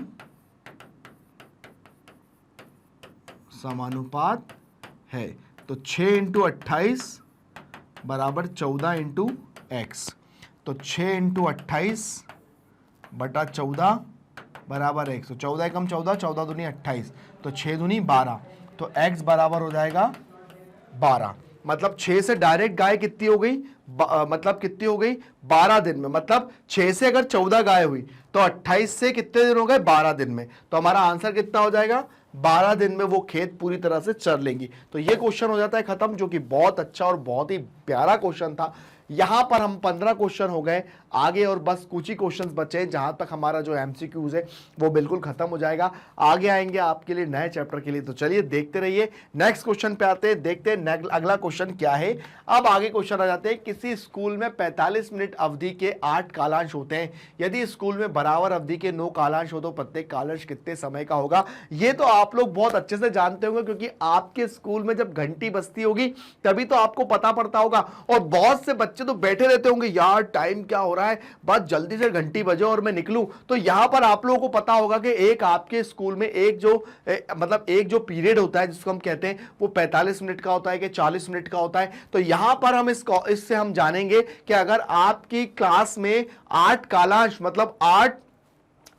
समानुपात है। तो 6 इंटू 28 बराबर 14 इंटू एक्स। तो 6 इंटू 28 बटा 14 बराबर एक्स। तो 14 एकम 14, 14 दूनी 28, तो 6 दूनी 12। तो x बराबर हो जाएगा 12। मतलब 6 से डायरेक्ट गाय कितनी हो गई, मतलब कितनी हो गई 12 दिन में। मतलब 6 से अगर 14 गाय हुई तो 28 से कितने दिन हो गए, 12 दिन में। तो हमारा आंसर कितना हो जाएगा, 12 दिन में वो खेत पूरी तरह से चर लेंगी। तो ये क्वेश्चन हो जाता है खत्म, जो कि बहुत अच्छा और बहुत ही प्यारा क्वेश्चन था। यहां पर हम 15 क्वेश्चन हो गए आगे, और बस कुछ ही क्वेश्चंस बचे। जहां तक हमारा जो एमसीक्यूज है वो बिल्कुल खत्म हो जाएगा। आगे आएंगे आपके लिए नए चैप्टर के लिए। तो चलिए देखते रहिए। नेक्स्ट क्वेश्चन पे आते हैं, देखते हैं अगला क्वेश्चन क्या है। अब आगे क्वेश्चन आ जाते हैं, किसी स्कूल में 45 मिनट अवधि के 8 कालांश होते हैं। यदि स्कूल में बराबर अवधि के 9 कालांश हो तो प्रत्येक कालांश कितने समय का होगा। ये तो आप लोग बहुत अच्छे से जानते होंगे, क्योंकि आपके स्कूल में जब घंटी बजती होगी तभी तो आपको पता पड़ता होगा। और बहुत से बच्चे तो बैठे रहते होंगे, यार टाइम क्या हो रहा है, बस जल्दी से घंटी बजे और मैं निकलूं। तो यहां पर आप लोगों को पता होगा कि एक आपके स्कूल में एक जो पीरियड होता है जिसको हम कहते हैं वो 45 मिनट का होता है कि 40 मिनट का होता है। तो यहां पर हम इससे हम जानेंगे कि अगर आपकी क्लास में 8 कालांश मतलब 8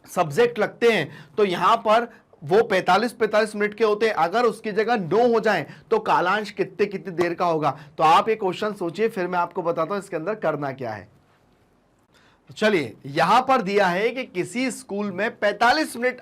सब्जेक्ट लगते हैं तो यहां पर वो 45 मिनट के होते हैं। अगर उसकी जगह 9 हो जाए तो कालांश कितनी देर का होगा। तो आप ये क्वेश्चन सोचिए, फिर मैं आपको बताता हूं इसके अंदर करना क्या है। तो चलिए, यहां पर दिया है कि किसी स्कूल में 45 मिनट,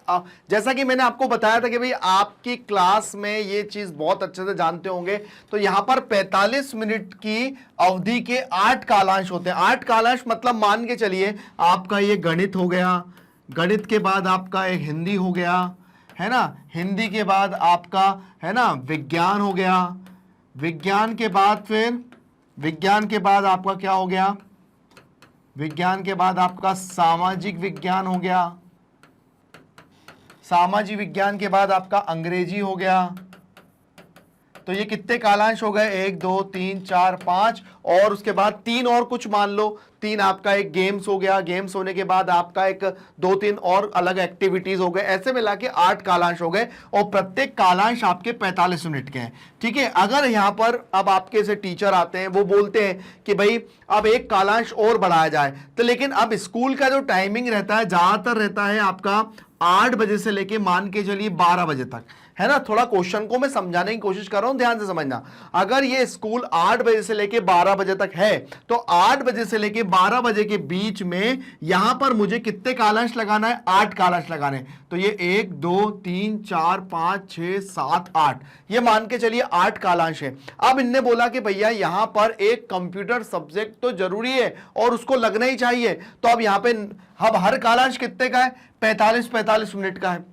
जैसा कि मैंने आपको बताया था कि भाई आपकी क्लास में ये चीज बहुत अच्छे से जानते होंगे। तो यहां पर 45 मिनट की अवधि के 8 कालांश होते हैं। 8 कालांश मतलब मान के चलिए आपका ये गणित हो गया, गणित के बाद आपका एक हिंदी हो गया, है ना, हिंदी के बाद आपका है ना विज्ञान हो गया, विज्ञान के बाद आपका क्या हो गया, विज्ञान के बाद आपका सामाजिक विज्ञान हो गया, सामाजिक विज्ञान के बाद आपका अंग्रेजी हो गया। तो ये कितने कालांश हो गए, 1 2 3 4 5, और उसके बाद 3 और कुछ मान लो, 3 आपका एक गेम्स हो गया, गेम्स होने के बाद आपका एक 2-3 और अलग एक्टिविटीज हो गए। ऐसे मिला के 8 कालांश हो गए, और प्रत्येक कालांश आपके 45 मिनट के हैं। ठीक है, अगर यहां पर अब आपके से टीचर आते हैं, वो बोलते हैं कि भाई अब एक कालांश और बढ़ाया जाए, तो लेकिन अब स्कूल का जो टाइमिंग रहता है ज्यादातर रहता है आपका 8 बजे से लेके मान के चलिए 12 बजे तक, है ना। थोड़ा क्वेश्चन को मैं समझाने की कोशिश कर रहा हूं, ध्यान से समझना। अगर ये स्कूल 8 बजे से लेके 12 बजे तक है तो 8 बजे से लेके 12 बजे के बीच में यहां पर मुझे कितने कालांश लगाना है, 8 कालांश लगाने हैं। तो ये 1 2 3 4 5 6 7 8, ये मान के चलिए 8 कालांश है। अब इनने बोला कि भैया यहां पर एक कंप्यूटर सब्जेक्ट तो जरूरी है और उसको लगना ही चाहिए। तो अब यहां पे अब हर कालांश कितने का है, 45 मिनट का है।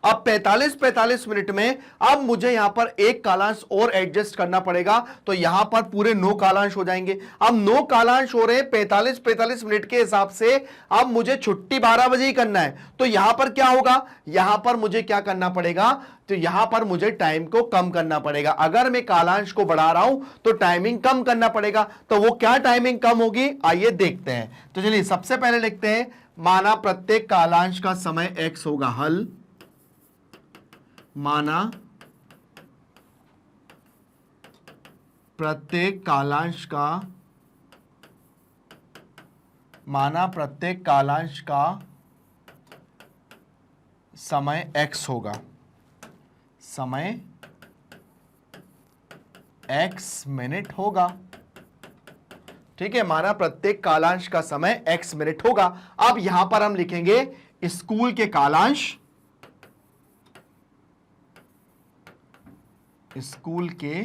अब 45 मिनट में अब मुझे यहां पर एक कालांश और एडजस्ट करना पड़ेगा, तो यहां पर पूरे 9 कालांश हो जाएंगे। अब 9 कालांश हो रहे हैं 45 मिनट के हिसाब से। अब मुझे छुट्टी 12 बजे ही करना है, तो यहां पर क्या होगा, यहां पर मुझे क्या करना पड़ेगा, तो यहां पर मुझे टाइम को कम करना पड़ेगा। अगर मैं कालांश को बढ़ा रहा हूं तो टाइमिंग कम करना पड़ेगा। तो वो क्या टाइमिंग कम होगी, आइए देखते हैं। तो चलिए सबसे पहले लिखते हैं, माना प्रत्येक कालांश का समय x होगा। हल, माना प्रत्येक कालांश का समय x होगा, समय x मिनट होगा। ठीक है, माना प्रत्येक कालांश का समय x मिनट होगा। अब यहां पर हम लिखेंगे स्कूल के कालांश, स्कूल के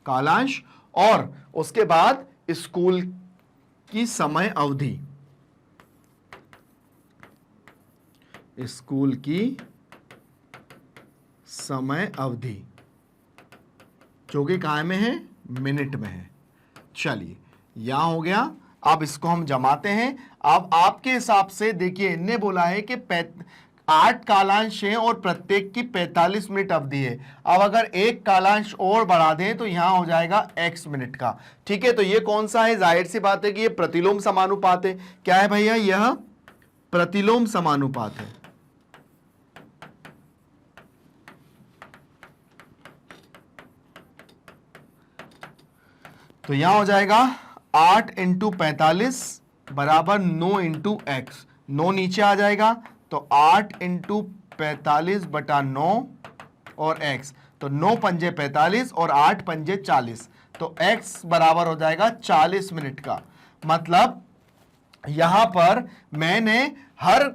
कालांश, और उसके बाद स्कूल की समय अवधि, स्कूल की समय अवधि जो कि कहाँ में है, मिनट में है। चलिए यहां हो गया। अब इसको हम जमाते हैं। अब आपके हिसाब से देखिए, इनने बोला है कि 8 कालांश हैं और प्रत्येक की 45 मिनट अवधि है। अब अगर एक कालांश और बढ़ा दें तो यहां हो जाएगा x मिनट का। ठीक है, तो ये कौन सा है? जाहिर सी बात है कि ये प्रतिलोम समानुपात है। क्या है भैया? यह प्रतिलोम समानुपात है। तो यहां हो जाएगा 8 इंटू 45 बराबर 9 इंटू एक्स। 9 नीचे आ जाएगा तो 8 इंटू 45 बटा 9 और x, तो 9 पंजे 45 और 8 पंजे 40, तो x बराबर हो जाएगा 40 मिनट का। मतलब यहां पर मैंने हर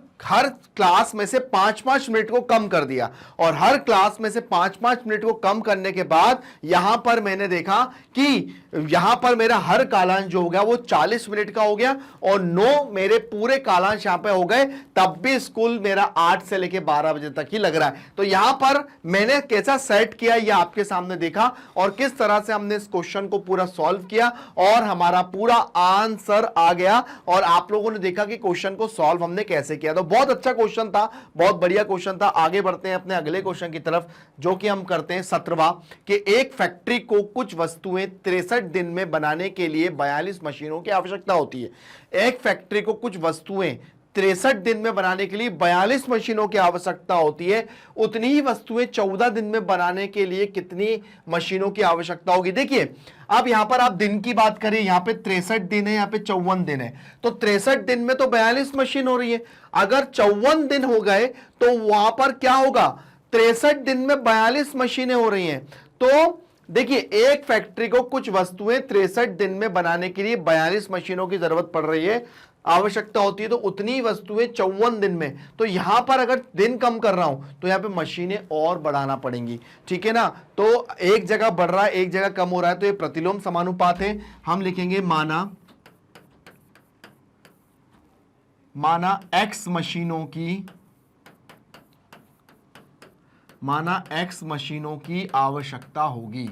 क्लास में से 5-5 मिनट को कम कर दिया, और हर क्लास में से 5-5 मिनट को कम करने के बाद यहां पर मैंने देखा कि यहां पर मेरा हर कालांश जो हो गया वो 40 मिनट का हो गया, और 9 मेरे पूरे कालांश यहां पे हो गए। तब भी स्कूल मेरा 8 से लेके 12 बजे तक ही लग रहा है। तो यहां पर मैंने कैसा सेट किया ये आपके सामने देखा, और किस तरह से हमने इस क्वेश्चन को पूरा सॉल्व किया, और हमारा पूरा आंसर आ गया। और आप लोगों ने देखा कि क्वेश्चन को सॉल्व हमने कैसे किया। तो बहुत अच्छा क्वेश्चन था, बहुत बढ़िया क्वेश्चन था। आगे बढ़ते हैं अपने अगले क्वेश्चन की तरफ, जो कि हम करते हैं 17वां, कि एक फैक्ट्री को कुछ वस्तुएं 63 दिन में बनाने के लिए 42 मशीनों की आवश्यकता होती है। एक फैक्ट्री को कुछ वस्तुएं 63 दिन में बनाने के लिए 42 मशीनों की आवश्यकता होती है। उतनी ही वस्तुएं 14 दिन में बनाने के लिए कितनी मशीनों की आवश्यकता होगी? देखिए, अब यहां पर आप दिन की बात करें, यहां पे 63 दिन है, यहां पे 54 दिन है, तो 63 दिन में तो 42 मशीन हो रही है। अगर 54 दिन हो गए तो वहां पर क्या होगा? 63 दिन में 42 मशीनें हो रही हैं। तो देखिए, एक फैक्ट्री को कुछ वस्तुएं 63 दिन में बनाने के लिए 42 मशीनों की जरूरत पड़ रही है, आवश्यकता होती है। तो उतनी वस्तुएं 54 दिन में, तो यहां पर अगर दिन कम कर रहा हूं तो यहां पे मशीनें और बढ़ाना पड़ेंगी। ठीक है ना? तो एक जगह बढ़ रहा है, एक जगह कम हो रहा है, तो ये प्रतिलोम समानुपात है। हम लिखेंगे माना x मशीनों की आवश्यकता होगी।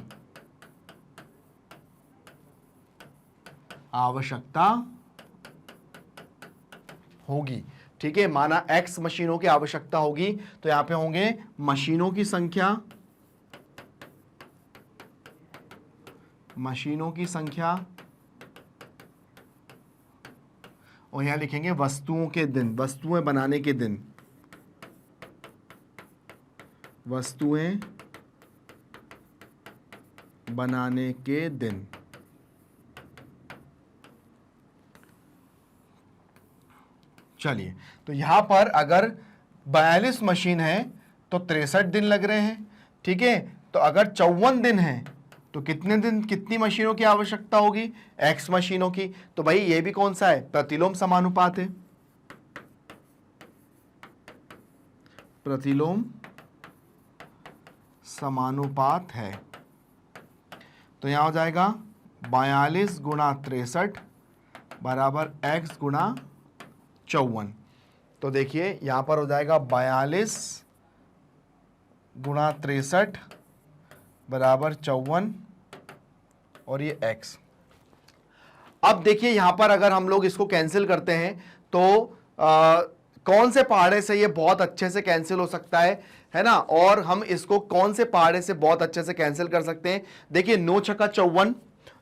ठीक है, माना x मशीनों की आवश्यकता होगी, तो यहां पे होंगे मशीनों की संख्या, और यहां लिखेंगे वस्तुएं बनाने के दिन, चलिए, तो यहां पर अगर 42 मशीन है तो 63 दिन लग रहे हैं। ठीक है, तो अगर 54 दिन है तो कितनी मशीनों की आवश्यकता होगी? x मशीनों की। तो भाई ये भी कौन सा है? प्रतिलोम समानुपात है। तो यहां हो जाएगा 42 गुणा 63 बराबर x गुणा 54। तो देखिए यहां पर हो जाएगा 42 गुणा 63 बराबर 54, और ये x। अब देखिए यहां पर अगर हम लोग इसको कैंसिल करते हैं तो कौन से पहाड़े से ये बहुत अच्छे से कैंसिल हो सकता है ना? और हम इसको कौन से पहाड़े से बहुत अच्छे से कैंसिल कर सकते हैं? देखिए 9 छक्का 54,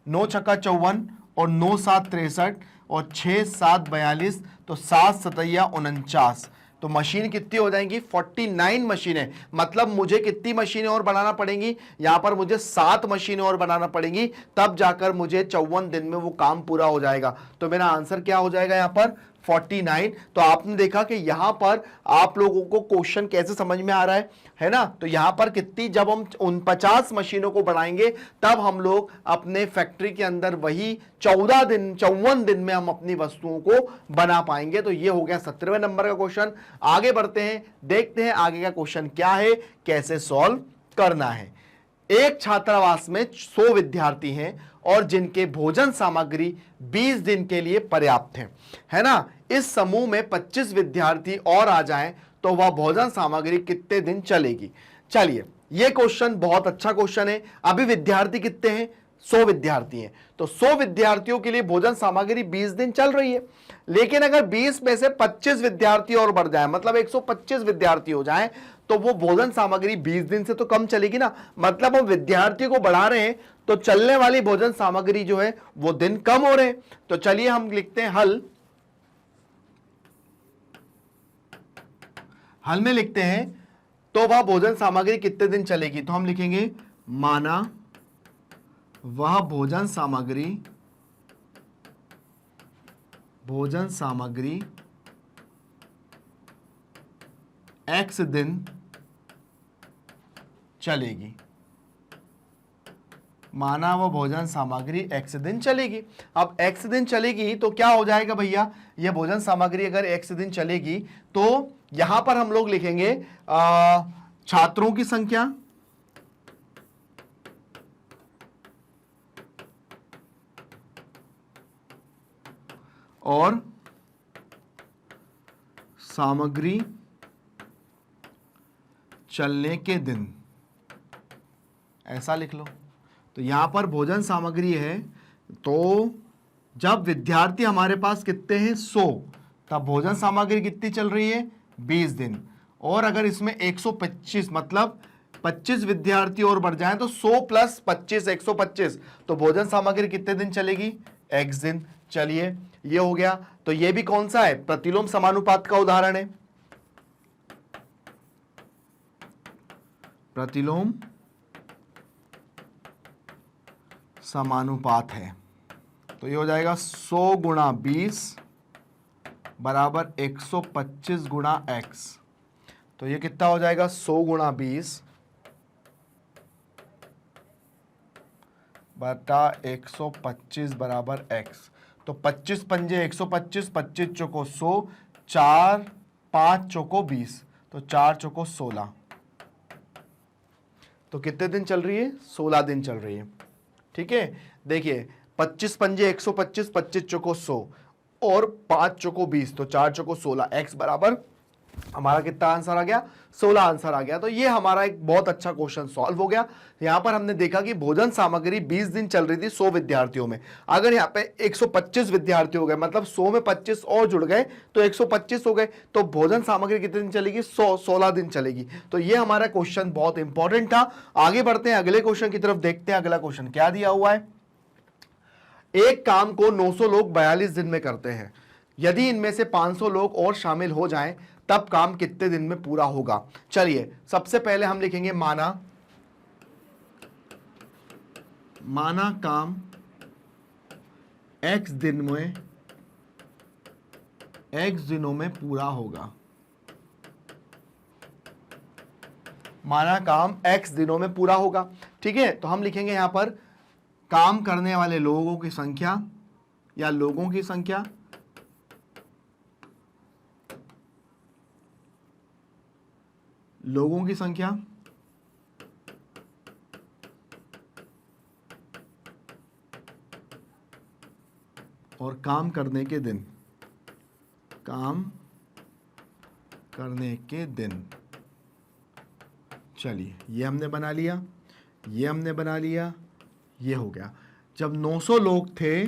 9 छक्का 54 और 9 7 63 और 6 7 42, तो 7 7 49, तो मशीन कितनी हो जाएंगी? 49 मशीनें। मतलब मुझे कितनी मशीनें और बनाना पड़ेंगी? यहां पर मुझे 7 मशीनें और बनाना पड़ेंगी, तब जाकर मुझे 54 दिन में वो काम पूरा हो जाएगा। तो मेरा आंसर क्या हो जाएगा यहां पर? 49। तो आपने देखा कि यहां पर आप लोगों को क्वेश्चन कैसे समझ में आ रहा है ना? तो यहां पर कितनी, जब हम 49 मशीनों को बढ़ाएंगे तब हम लोग अपने फैक्ट्री के अंदर वही 54 दिन में हम अपनी वस्तुओं को बना पाएंगे। तो ये हो गया 17वें नंबर का क्वेश्चन। आगे बढ़ते हैं, देखते हैं आगे का क्वेश्चन क्या है, कैसे सॉल्व करना है। एक छात्रावास में 100 विद्यार्थी हैं और जिनके भोजन सामग्री 20 दिन के लिए पर्याप्त है ना? इस समूह में 25 विद्यार्थी और आ जाएं तो वह भोजन सामग्री कितने दिन चलेगी? चलिए, यह क्वेश्चन बहुत अच्छा क्वेश्चन है। अभी विद्यार्थी कितने हैं? 100 विद्यार्थी हैं, तो 100 विद्यार्थियों के लिए भोजन सामग्री 20 दिन चल रही है। लेकिन अगर 20 में से 25 विद्यार्थी और बढ़ जाए, मतलब 125 विद्यार्थी हो जाए, तो वो भोजन सामग्री 20 दिन से तो कम चलेगी ना, मतलब हम विद्यार्थियों को बढ़ा रहे हैं तो चलने वाली भोजन सामग्री जो है वो दिन कम हो रहे हैं। तो चलिए हम लिखते हैं हल में लिखते हैं तो वह भोजन सामग्री कितने दिन चलेगी, तो हम लिखेंगे माना वह भोजन सामग्री x दिन चलेगी, माना वो भोजन सामग्री x दिन चलेगी। अब x दिन चलेगी तो क्या हो जाएगा भैया, ये भोजन सामग्री अगर x दिन चलेगी तो यहां पर हम लोग लिखेंगे छात्रों की संख्या और सामग्री चलने के दिन, ऐसा लिख लो। तो यहां पर भोजन सामग्री है, तो जब विद्यार्थी हमारे पास कितने हैं 100, तब भोजन सामग्री कितनी चल रही है 20 दिन। और अगर इसमें 125 मतलब 25 विद्यार्थी और बढ़ जाएं तो 100 प्लस 25 125, तो भोजन सामग्री कितने दिन चलेगी x दिन। चलिए ये हो गया। तो ये भी कौन सा है, प्रतिलोम समानुपात का उदाहरण है, प्रतिलोम समानुपात है। तो ये हो जाएगा 100 गुणा 20 बराबर 125 गुणा x। तो ये कितना हो जाएगा 100 गुणा 20 बटा 125 बराबर x। तो 25 पंजे 125, 25 चौको 100, 4 5 चौको 20, तो 4 चौको 16। तो कितने दिन चल रही है 16 दिन चल रही है। ठीक है, देखिए 25 पंजे 125, 25 चौको 100 और 5 चौको 20, तो 4 चौको 16, x बराबर हमारा कितना आंसर आ गया 16 आंसर आ गया। तो ये हमारा एक बहुत अच्छा क्वेश्चन सॉल्व हो गया। यहां पर हमने देखा कि भोजन सामग्री 20 दिन चल रही थी 100 विद्यार्थियों में। अगर यहाँ पे 125 विद्यार्थी हो गए, मतलब 100 में 25 और जुड़ गए तो 125 हो गए, तो भोजन सामग्री कितने दिन चलेगी 16 दिन चलेगी। तो ये हमारा क्वेश्चन बहुत इंपॉर्टेंट था। आगे बढ़ते हैं अगले क्वेश्चन की तरफ, देखते हैं अगला क्वेश्चन क्या दिया हुआ है। एक काम को 900 लोग 42 दिन में करते हैं, यदि इनमें से 500 लोग और शामिल हो जाएं तब काम कितने दिन में पूरा होगा। चलिए सबसे पहले हम लिखेंगे माना काम x दिनों में पूरा होगा। माना काम x दिनों में पूरा होगा। ठीक है, तो हम लिखेंगे यहां पर काम करने वाले लोगों की संख्या या लोगों की संख्या और काम करने के दिन। चलिए ये हमने बना लिया, ये हमने बना लिया, ये हो गया। जब 900 लोग थे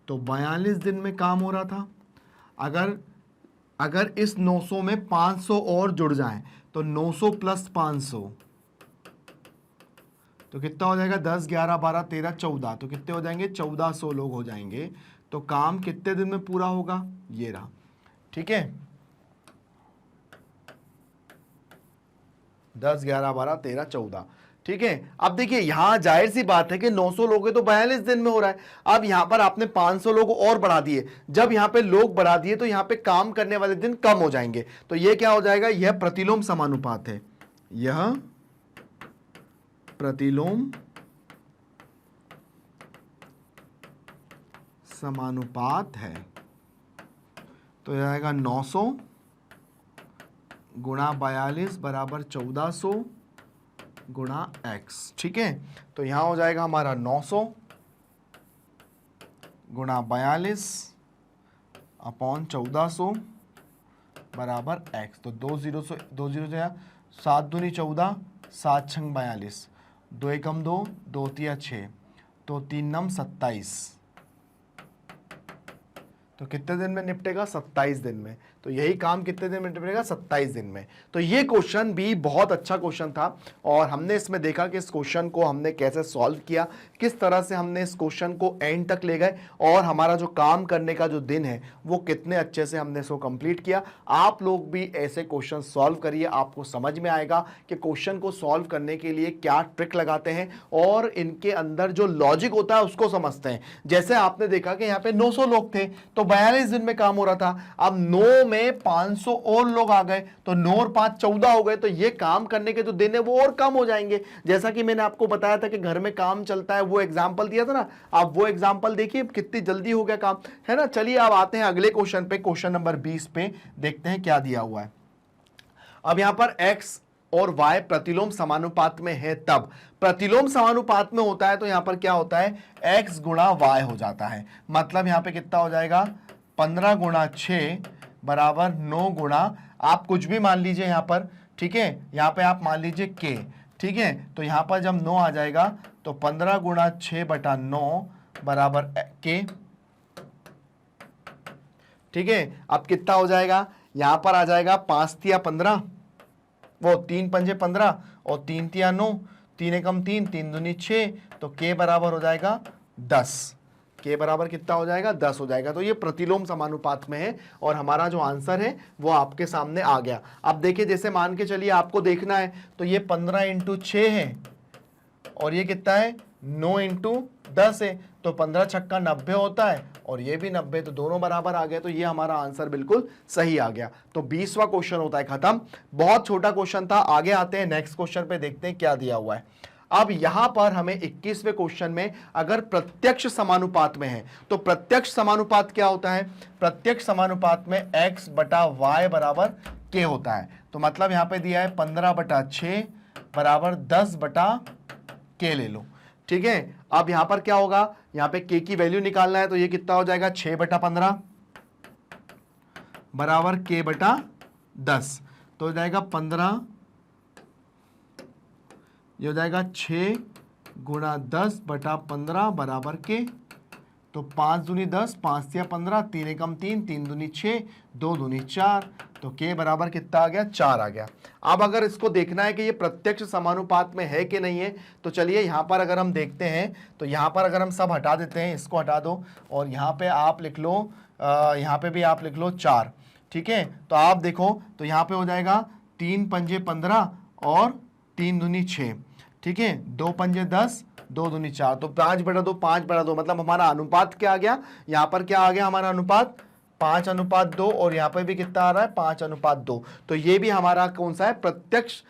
तो 42 दिन में काम हो रहा था। अगर इस 900 में 500 और जुड़ जाएं तो 900 प्लस 500, तो कितना हो जाएगा 10 11 12 13 14, तो कितने हो जाएंगे 1400 लोग हो जाएंगे। तो काम कितने दिन में पूरा होगा, ये रहा। ठीक है, 10 11 12 13 14। ठीक है, अब देखिए यहां जाहिर सी बात है कि 900 लोग हैं तो 42 दिन में हो रहा है। अब यहां पर आपने 500 लोग और बढ़ा दिए, जब यहां पे लोग बढ़ा दिए तो यहां पे काम करने वाले दिन कम हो जाएंगे। तो ये क्या हो जाएगा, यह प्रतिलोम समानुपात है, यह प्रतिलोम समानुपात है। तो यह आएगा 900 गुणा 42 बराबर 1400 गुणा x। ठीक है, तो यहां हो जाएगा हमारा 900 गुणा 42 अपॉन 1400 बराबर x। तो 2 0 से 7 दूनी 14, 7 छंग 42, 2 एकम 2, 2 तिया 6, तो 3 नम 27, तो कितने दिन में निपटेगा? 27 दिन में। तो यही काम कितने दिन में निपटेगा? 27 दिन में। तो ये क्वेश्चन भी बहुत अच्छा क्वेश्चन था और हमने इसमें देखा कि इस क्वेश्चन को हमने कैसे सॉल्व किया, किस तरह से हमने इस क्वेश्चन को एंड तक ले गए और हमारा जो काम करने का जो दिन है वो कितने अच्छे से हमने इसको कंप्लीट किया। आप लोग भी ऐसे क्वेश्चन सॉल्व करिए, आपको समझ में आएगा कि क्वेश्चन को सॉल्व करने के लिए क्या ट्रिक लगाते हैं और इनके अंदर जो लॉजिक होता है उसको समझते हैं। जैसे आपने देखा कि यहाँ पे 900 लोग थे तो 42 दिन में काम हो रहा था, अब 9 में 500 और लोग आ गए तो 9 और 5 14 हो गए, तो ये काम करने के जो दिन है वो और कम हो जाएंगे। जैसा कि मैंने आपको बताया था कि घर में काम चलता है, वो एग्जांपल दिया था ना, आप वो एग्जांपल देखिए कितनी जल्दी हो गया काम, है ना। चलिए अब आते हैं अगले क्वेश्चन पे, क्वेश्चन नंबर 20 पे देखते हैं क्या दिया हुआ है। अब यहां पर x और y प्रतिलोम समानुपात में है, तब प्रतिलोम समानुपात में होता है तो यहां पर क्या होता है? x गुणा y हो जाता है। मतलब यहां पे कितना हो जाएगा? 15 गुणा 6 बराबर 9 गुणा, आप कुछ भी मान लीजिए यहां पर, ठीक है। यहां पे आप मान लीजिए k, ठीक है। तो यहां पर जब 9 आ जाएगा तो 15 गुणा 6 बटा 9 बराबर k, ठीक है। अब कितना हो जाएगा? यहां पर आ जाएगा 5 तिया 15, वो 3 पंजे 15 और 3 तिया 9, 3 एकम 3, 3 दूनी 6, तो k बराबर हो जाएगा 10। k बराबर कितना हो जाएगा? 10 हो जाएगा। तो ये प्रतिलोम समानुपात में है और हमारा जो आंसर है वो आपके सामने आ गया। अब देखिए, जैसे मान के चलिए आपको देखना है तो ये 15 इंटू 6 है और ये कितना है? 9 इंटू 10 है, तो 15 छक्का 90 होता है और ये भी 90, तो दोनों बराबर आ गए, तो ये हमारा आंसर बिल्कुल सही आ गया। तो 20वां क्वेश्चन होता है खत्म। बहुत छोटा क्वेश्चन था। आगे आते हैं नेक्स्ट क्वेश्चन पे, देखते हैं क्या दिया हुआ है। अब यहां पर हमें 21वें क्वेश्चन में अगर प्रत्यक्ष समानुपात में है तो प्रत्यक्ष समानुपात क्या होता है? प्रत्यक्ष समानुपात में x बटा y बराबर k होता है। तो मतलब यहां पे दिया है 15 बटा 6 बराबर 10 बटा k ले लो, ठीक है। अब यहां पर क्या होगा? यहां पे k की वैल्यू निकालना है, तो ये कितना हो जाएगा? 6 बटा 15 बराबर k बटा 10, तो हो जाएगा 15, ये हो जाएगा 6 गुणा 10 बटा 15 बराबर के, तो 5 दूनी 10, 5 या 15, 3 एकम 3, 3 दूनी 6, 2 दूनी 4, तो के बराबर कितना आ गया? 4 आ गया। अब अगर इसको देखना है कि ये प्रत्यक्ष समानुपात में है कि नहीं है, तो चलिए यहाँ पर अगर हम देखते हैं तो यहाँ पर अगर हम सब हटा देते हैं, इसको हटा दो और यहाँ पे आप लिख लो, यहाँ पे भी आप लिख लो 4, ठीक है। तो आप देखो तो यहाँ पे हो जाएगा 3 पंजे 15 और 3 दूनी 6, ठीक है। 2 पंजे 10, 2 दूनी 4, तो 5 बटा 2, 5 बटा 2, मतलब हमारा अनुपात क्या आ गया? यहाँ पर क्या आ गया हमारा अनुपात? 5:2, और यहाँ पर भी कितना आ रहा है? 5:2। तो ये भी हमारा कौन सा है? प्रत्यक्ष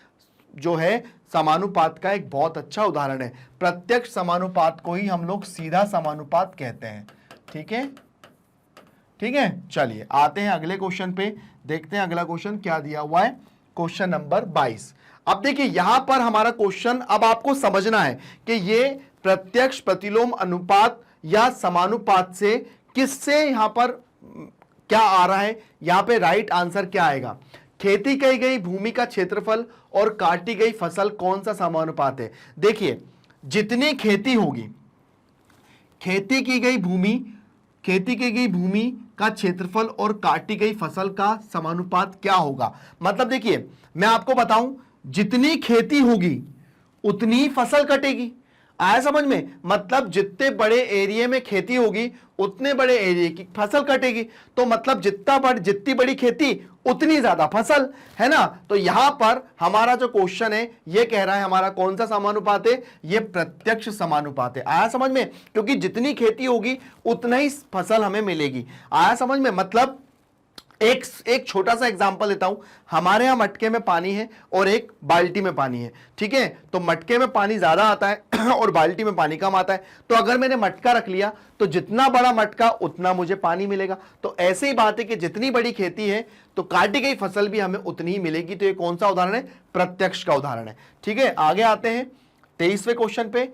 जो है समानुपात का एक बहुत अच्छा उदाहरण है। प्रत्यक्ष समानुपात को ही हम लोग सीधा समानुपात कहते हैं, ठीक है, ठीक है। चलिए आते हैं अगले क्वेश्चन पे, देखते हैं अगला क्वेश्चन क्या दिया हुआ है। Question number 22। अब देखिए यहां पर हमारा क्वेश्चन, अब आपको समझना है कि ये प्रत्यक्ष प्रतिलोम अनुपात या समानुपात से किससे यहां पर क्या आ रहा है। यहां पे राइट आंसर क्या आएगा? खेती की गई भूमि का क्षेत्रफल और काटी गई फसल कौन सा समानुपात है? देखिए जितनी खेती होगी, खेती की गई भूमि का क्षेत्रफल और काटी गई फसल का समानुपात क्या होगा। मतलब देखिए मैं आपको बताऊं, जितनी खेती होगी उतनी ही फसल कटेगी। आया समझ में? मतलब जितने बड़े एरिया में खेती होगी उतने बड़े एरिया की फसल कटेगी। तो मतलब जितनी बड़ी खेती उतनी ज्यादा फसल, है ना। तो यहां पर हमारा जो क्वेश्चन है ये कह रहा है हमारा कौन सा समानुपात है? ये प्रत्यक्ष समानुपात है। आया समझ में? क्योंकि जितनी खेती होगी उतना ही फसल हमें मिलेगी। आया समझ में? मतलब एक छोटा सा एग्जांपल देता हूं। हमारे यहां मटके में पानी है और एक बाल्टी में पानी है, ठीक है। तो मटके में पानी ज्यादा आता है और बाल्टी में पानी कम आता है। तो अगर मैंने मटका रख लिया तो जितना बड़ा मटका उतना मुझे पानी मिलेगा। तो ऐसे ही बात है कि जितनी बड़ी खेती है तो काटी गई फसल भी हमें उतनी ही मिलेगी। तो ये कौन सा उदाहरण है? प्रत्यक्ष का उदाहरण है, ठीक है। आगे आते हैं 23वें क्वेश्चन पे।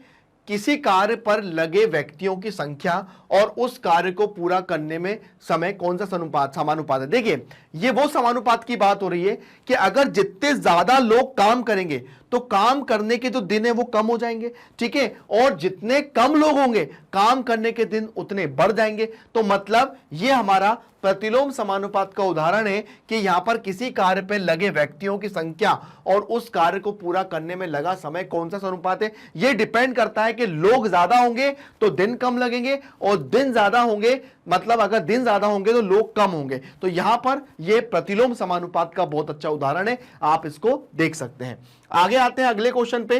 किसी कार्य पर लगे व्यक्तियों की संख्या और उस कार्य को पूरा करने में समय कौन सा समानुपात है। देखिए ये वो समानुपात की बात हो रही है कि अगर जितने ज्यादा लोग काम करेंगे तो काम करने के जो दिन है वो कम हो जाएंगे, ठीक है, और जितने कम लोग होंगे काम करने के दिन उतने बढ़ जाएंगे। तो मतलब ये हमारा प्रतिलोम समानुपात का उदाहरण है कि यहां पर किसी कार्य पर लगे व्यक्तियों की संख्या और उस कार्य को पूरा करने में लगा समय कौन सा अनुपात है। यह डिपेंड करता है कि लोग ज्यादा होंगे तो दिन कम लगेंगे, और दिन ज्यादा होंगे मतलब अगर दिन ज्यादा होंगे तो लोग कम होंगे। तो यहां पर यह प्रतिलोम समानुपात का बहुत अच्छा उदाहरण है, आप इसको देख सकते हैं। आगे आते हैं अगले क्वेश्चन पे,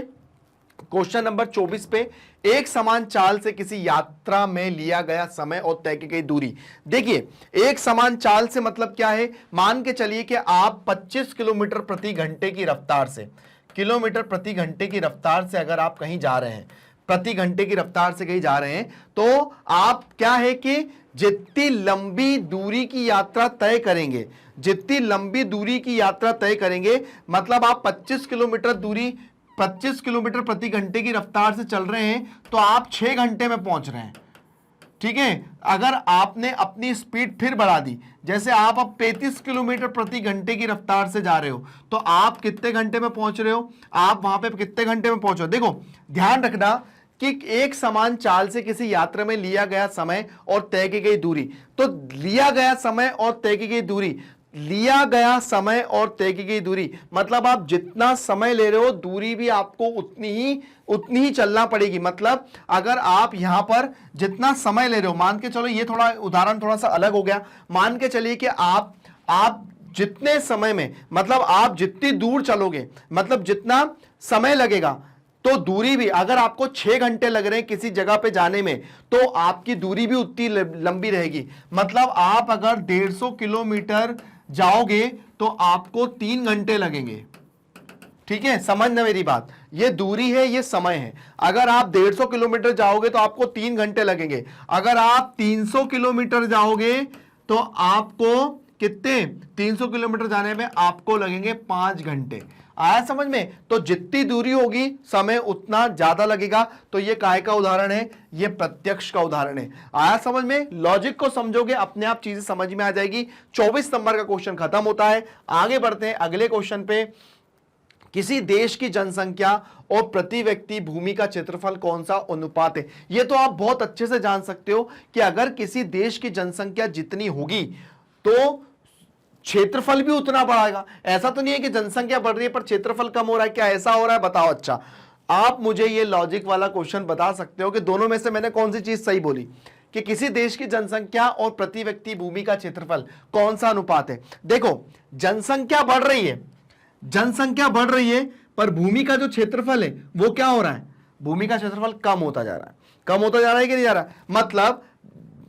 क्वेश्चन नंबर 24 पे। एक समान चाल से किसी यात्रा में लिया गया समय और तय की गई दूरी। देखिए एक समान चाल से मतलब क्या है, मान के चलिए कि आप 25 किलोमीटर प्रति घंटे की रफ्तार से, किलोमीटर प्रति घंटे की रफ्तार से अगर आप कहीं जा रहे हैं, प्रति घंटे की रफ्तार से कहीं जा रहे हैं, तो आप क्या है कि जितनी लंबी दूरी की यात्रा तय करेंगे, जितनी लंबी दूरी की यात्रा तय करेंगे, मतलब आप 25 किलोमीटर दूरी 25 किलोमीटर प्रति घंटे की रफ्तार से चल रहे हैं तो आप 6 घंटे में पहुंच रहे हैं, ठीक है। अगर आपने अपनी स्पीड फिर बढ़ा दी, जैसे आप अब 35 किलोमीटर प्रति घंटे की रफ्तार से जा रहे हो, तो आप कितने घंटे में पहुंच रहे हो, आप वहां पे कितने घंटे में पहुंच रहे हो। देखो ध्यान रखना कि एक समान चाल से किसी यात्रा में लिया गया समय और तय की गई दूरी, तो लिया गया समय और तय की गई दूरी, लिया गया समय और तय की गई दूरी मतलब आप जितना समय ले रहे हो दूरी भी आपको उतनी ही चलना पड़ेगी। मतलब अगर आप यहां पर जितना समय ले रहे हो, मान के चलो ये थोड़ा उदाहरण थोड़ा सा अलग हो गया, मान के चलिए कि आप जितने समय में, मतलब आप जितनी दूर चलोगे, मतलब जितना समय लगेगा, तो दूरी भी अगर आपको 6 घंटे लग रहे हैं किसी जगह पे जाने में, तो आपकी दूरी भी उतनी लंबी रहेगी। मतलब आप अगर 150 किलोमीटर जाओगे तो आपको 3 घंटे लगेंगे, ठीक है, समझना मेरी बात, ये दूरी है ये समय है। अगर आप 150 किलोमीटर जाओगे तो आपको 3 घंटे लगेंगे, अगर आप 300 किलोमीटर जाओगे तो आपको कितने, 300 किलोमीटर जाने में आपको लगेंगे 5 घंटे। आया समझ में। तो जितनी दूरी होगी समय उतना ज्यादा लगेगा। तो ये काय का उदाहरण है, ये प्रत्यक्ष का उदाहरण है। आया समझ में। लॉजिक को समझोगे अपने आप चीजें समझ में आ जाएगी। 24 नंबर का क्वेश्चन खत्म होता है। आगे बढ़ते हैं अगले क्वेश्चन पे। किसी देश की जनसंख्या और प्रति व्यक्ति भूमि का क्षेत्रफल कौन सा अनुपात है। यह तो आप बहुत अच्छे से जान सकते हो कि अगर किसी देश की जनसंख्या जितनी होगी तो क्षेत्रफल भी उतना बढ़ेगा। ऐसा तो नहीं है कि जनसंख्या बढ़ रही है पर क्षेत्रफल कम हो रहा है, क्या ऐसा हो रहा है बताओ। अच्छा आप मुझे ये लॉजिक वाला क्वेश्चन बता सकते हो कि दोनों में से मैंने कौन सी चीज सही बोली, कि किसी देश की जनसंख्या और प्रति व्यक्ति भूमि का क्षेत्रफल कौन सा अनुपात है। देखो जनसंख्या बढ़ रही है, जनसंख्या बढ़ रही है पर भूमि का जो क्षेत्रफल है वो क्या हो रहा है, भूमि का क्षेत्रफल कम होता जा रहा है। कम होता जा रहा है कि नहीं जा रहा। मतलब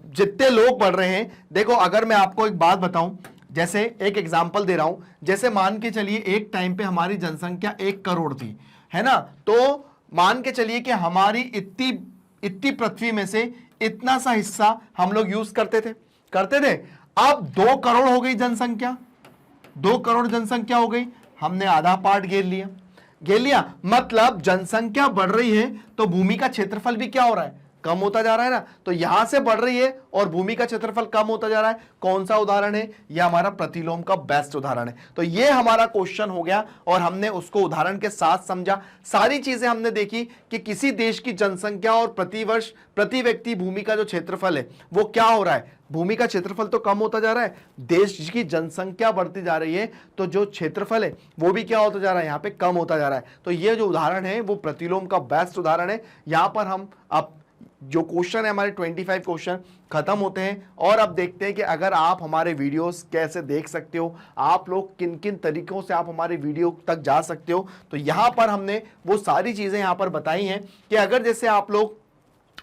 जितने लोग बढ़ रहे हैं, देखो अगर मैं आपको एक बात बताऊं, जैसे एक एग्जांपल दे रहा हूं, जैसे मान के चलिए एक टाइम पे हमारी जनसंख्या 1 करोड़ थी, है ना। तो मान के चलिए कि हमारी इतनी पृथ्वी में से इतना सा हिस्सा हम लोग यूज करते थे। अब 2 करोड़ हो गई जनसंख्या, 2 करोड़ जनसंख्या हो गई, हमने आधा पार्ट घेर लिया। मतलब जनसंख्या बढ़ रही है तो भूमि का क्षेत्रफल भी क्या हो रहा है, कम होता जा रहा है ना। तो यहां से बढ़ रही है और भूमि का क्षेत्रफल कम होता जा रहा है। कौन सा उदाहरण है, यह हमारा प्रतिलोम का बेस्ट उदाहरण है। तो यह हमारा क्वेश्चन हो गया और हमने उसको उदाहरण के साथ समझा। सारी चीजें हमने देखी कि किसी देश की जनसंख्या और प्रतिवर्ष प्रति व्यक्ति भूमि का जो क्षेत्रफल है वो क्या हो रहा है, भूमि का क्षेत्रफल तो कम होता जा रहा है, देश की जनसंख्या बढ़ती जा रही है तो जो क्षेत्रफल है वो भी क्या होता जा रहा है, यहाँ पे कम होता जा रहा है। तो ये जो उदाहरण है वो प्रतिलोम का बेस्ट उदाहरण है। यहां पर हम अब जो क्वेश्चन है हमारे 25 क्वेश्चन खत्म होते हैं। और अब देखते हैं कि अगर आप हमारे वीडियोस कैसे देख सकते हो, आप लोग किन किन तरीकों से आप हमारे वीडियो तक जा सकते हो। तो यहां पर हमने वो सारी चीजें यहां पर बताई हैं कि अगर जैसे आप लोग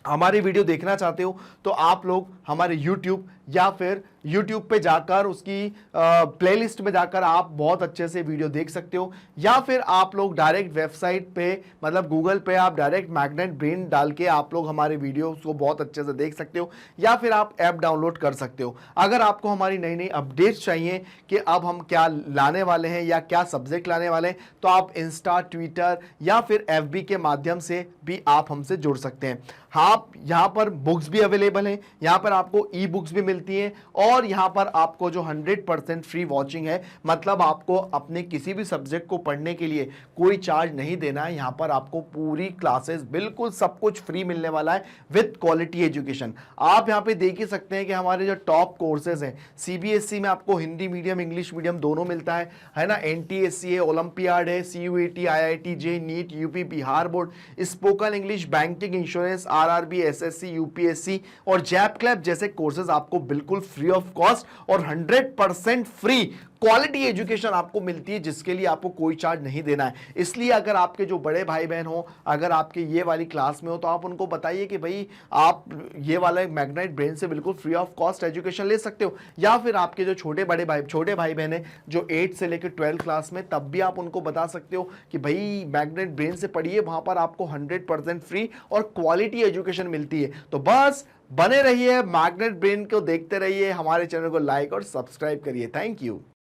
हमारी वीडियो देखना चाहते हो तो आप लोग हमारे YouTube या फिर YouTube पे जाकर उसकी प्लेलिस्ट में जाकर आप बहुत अच्छे से वीडियो देख सकते हो, या फिर आप लोग डायरेक्ट वेबसाइट पे मतलब गूगल पे आप डायरेक्ट मैग्नेट ब्रेन डाल के आप लोग हमारे वीडियोस को बहुत अच्छे से देख सकते हो, या फिर आप ऐप डाउनलोड कर सकते हो। अगर आपको हमारी नई नई अपडेट्स चाहिए कि अब हम क्या लाने वाले हैं या क्या सब्जेक्ट लाने वाले हैं, तो आप इंस्टा, ट्विटर या फिर FB के माध्यम से भी आप हमसे जुड़ सकते हैं। हाँ यहाँ पर बुक्स भी अवेलेबल हैं, यहाँ पर आपको ई बुक्स भी मिलती हैं और यहां पर आपको जो 100% फ्री वॉचिंग है, मतलब आपको अपने किसी भी सब्जेक्ट को पढ़ने के लिए कोई चार्ज नहीं देना है। यहां पर आपको पूरी क्लासेस बिल्कुल सब कुछ फ्री मिलने वाला है विद क्वालिटी एजुकेशन। आप यहां पे देख ही सकते हैं कि हमारे जो टॉप कोर्सेज हैं, सीबीएसई में आपको हिंदी मीडियम इंग्लिश मीडियम दोनों मिलता है ना, एनटीएससी है, ओलंपियाड है, CUET, IIT JEE, NEET, UP Bihar board, spoken English, banking, insurance, RRB, SSC, UPSC और जैप क्लैप जैसे कोर्सेज आपको बिल्कुल फ्री ऑफ कॉस्ट और 100% फ्री क्वालिटी एजुकेशन आपको मिलती है, जिसके लिए आपको कोई चार्ज नहीं देना है। इसलिए अगर आपके जो बड़े भाई बहन हो, अगर आपके ये वाली क्लास में हो, तो आप उनको बताइए कि भाई आप ये वाला मैग्नेट ब्रेन से बिल्कुल फ्री ऑफ कॉस्ट एजुकेशन ले सकते हो। या फिर आपके जो छोटे भाई बहन है जो 8 से लेकर 12 क्लास में, तब भी आप उनको बता सकते हो कि भाई मैग्नेट ब्रेन से पढ़िए, वहां पर आपको 100% फ्री और क्वालिटी एजुकेशन मिलती है। तो बस बने रहिए, मैग्नेट ब्रेन को देखते रहिए, हमारे चैनल को लाइक और सब्सक्राइब करिए। Thank you.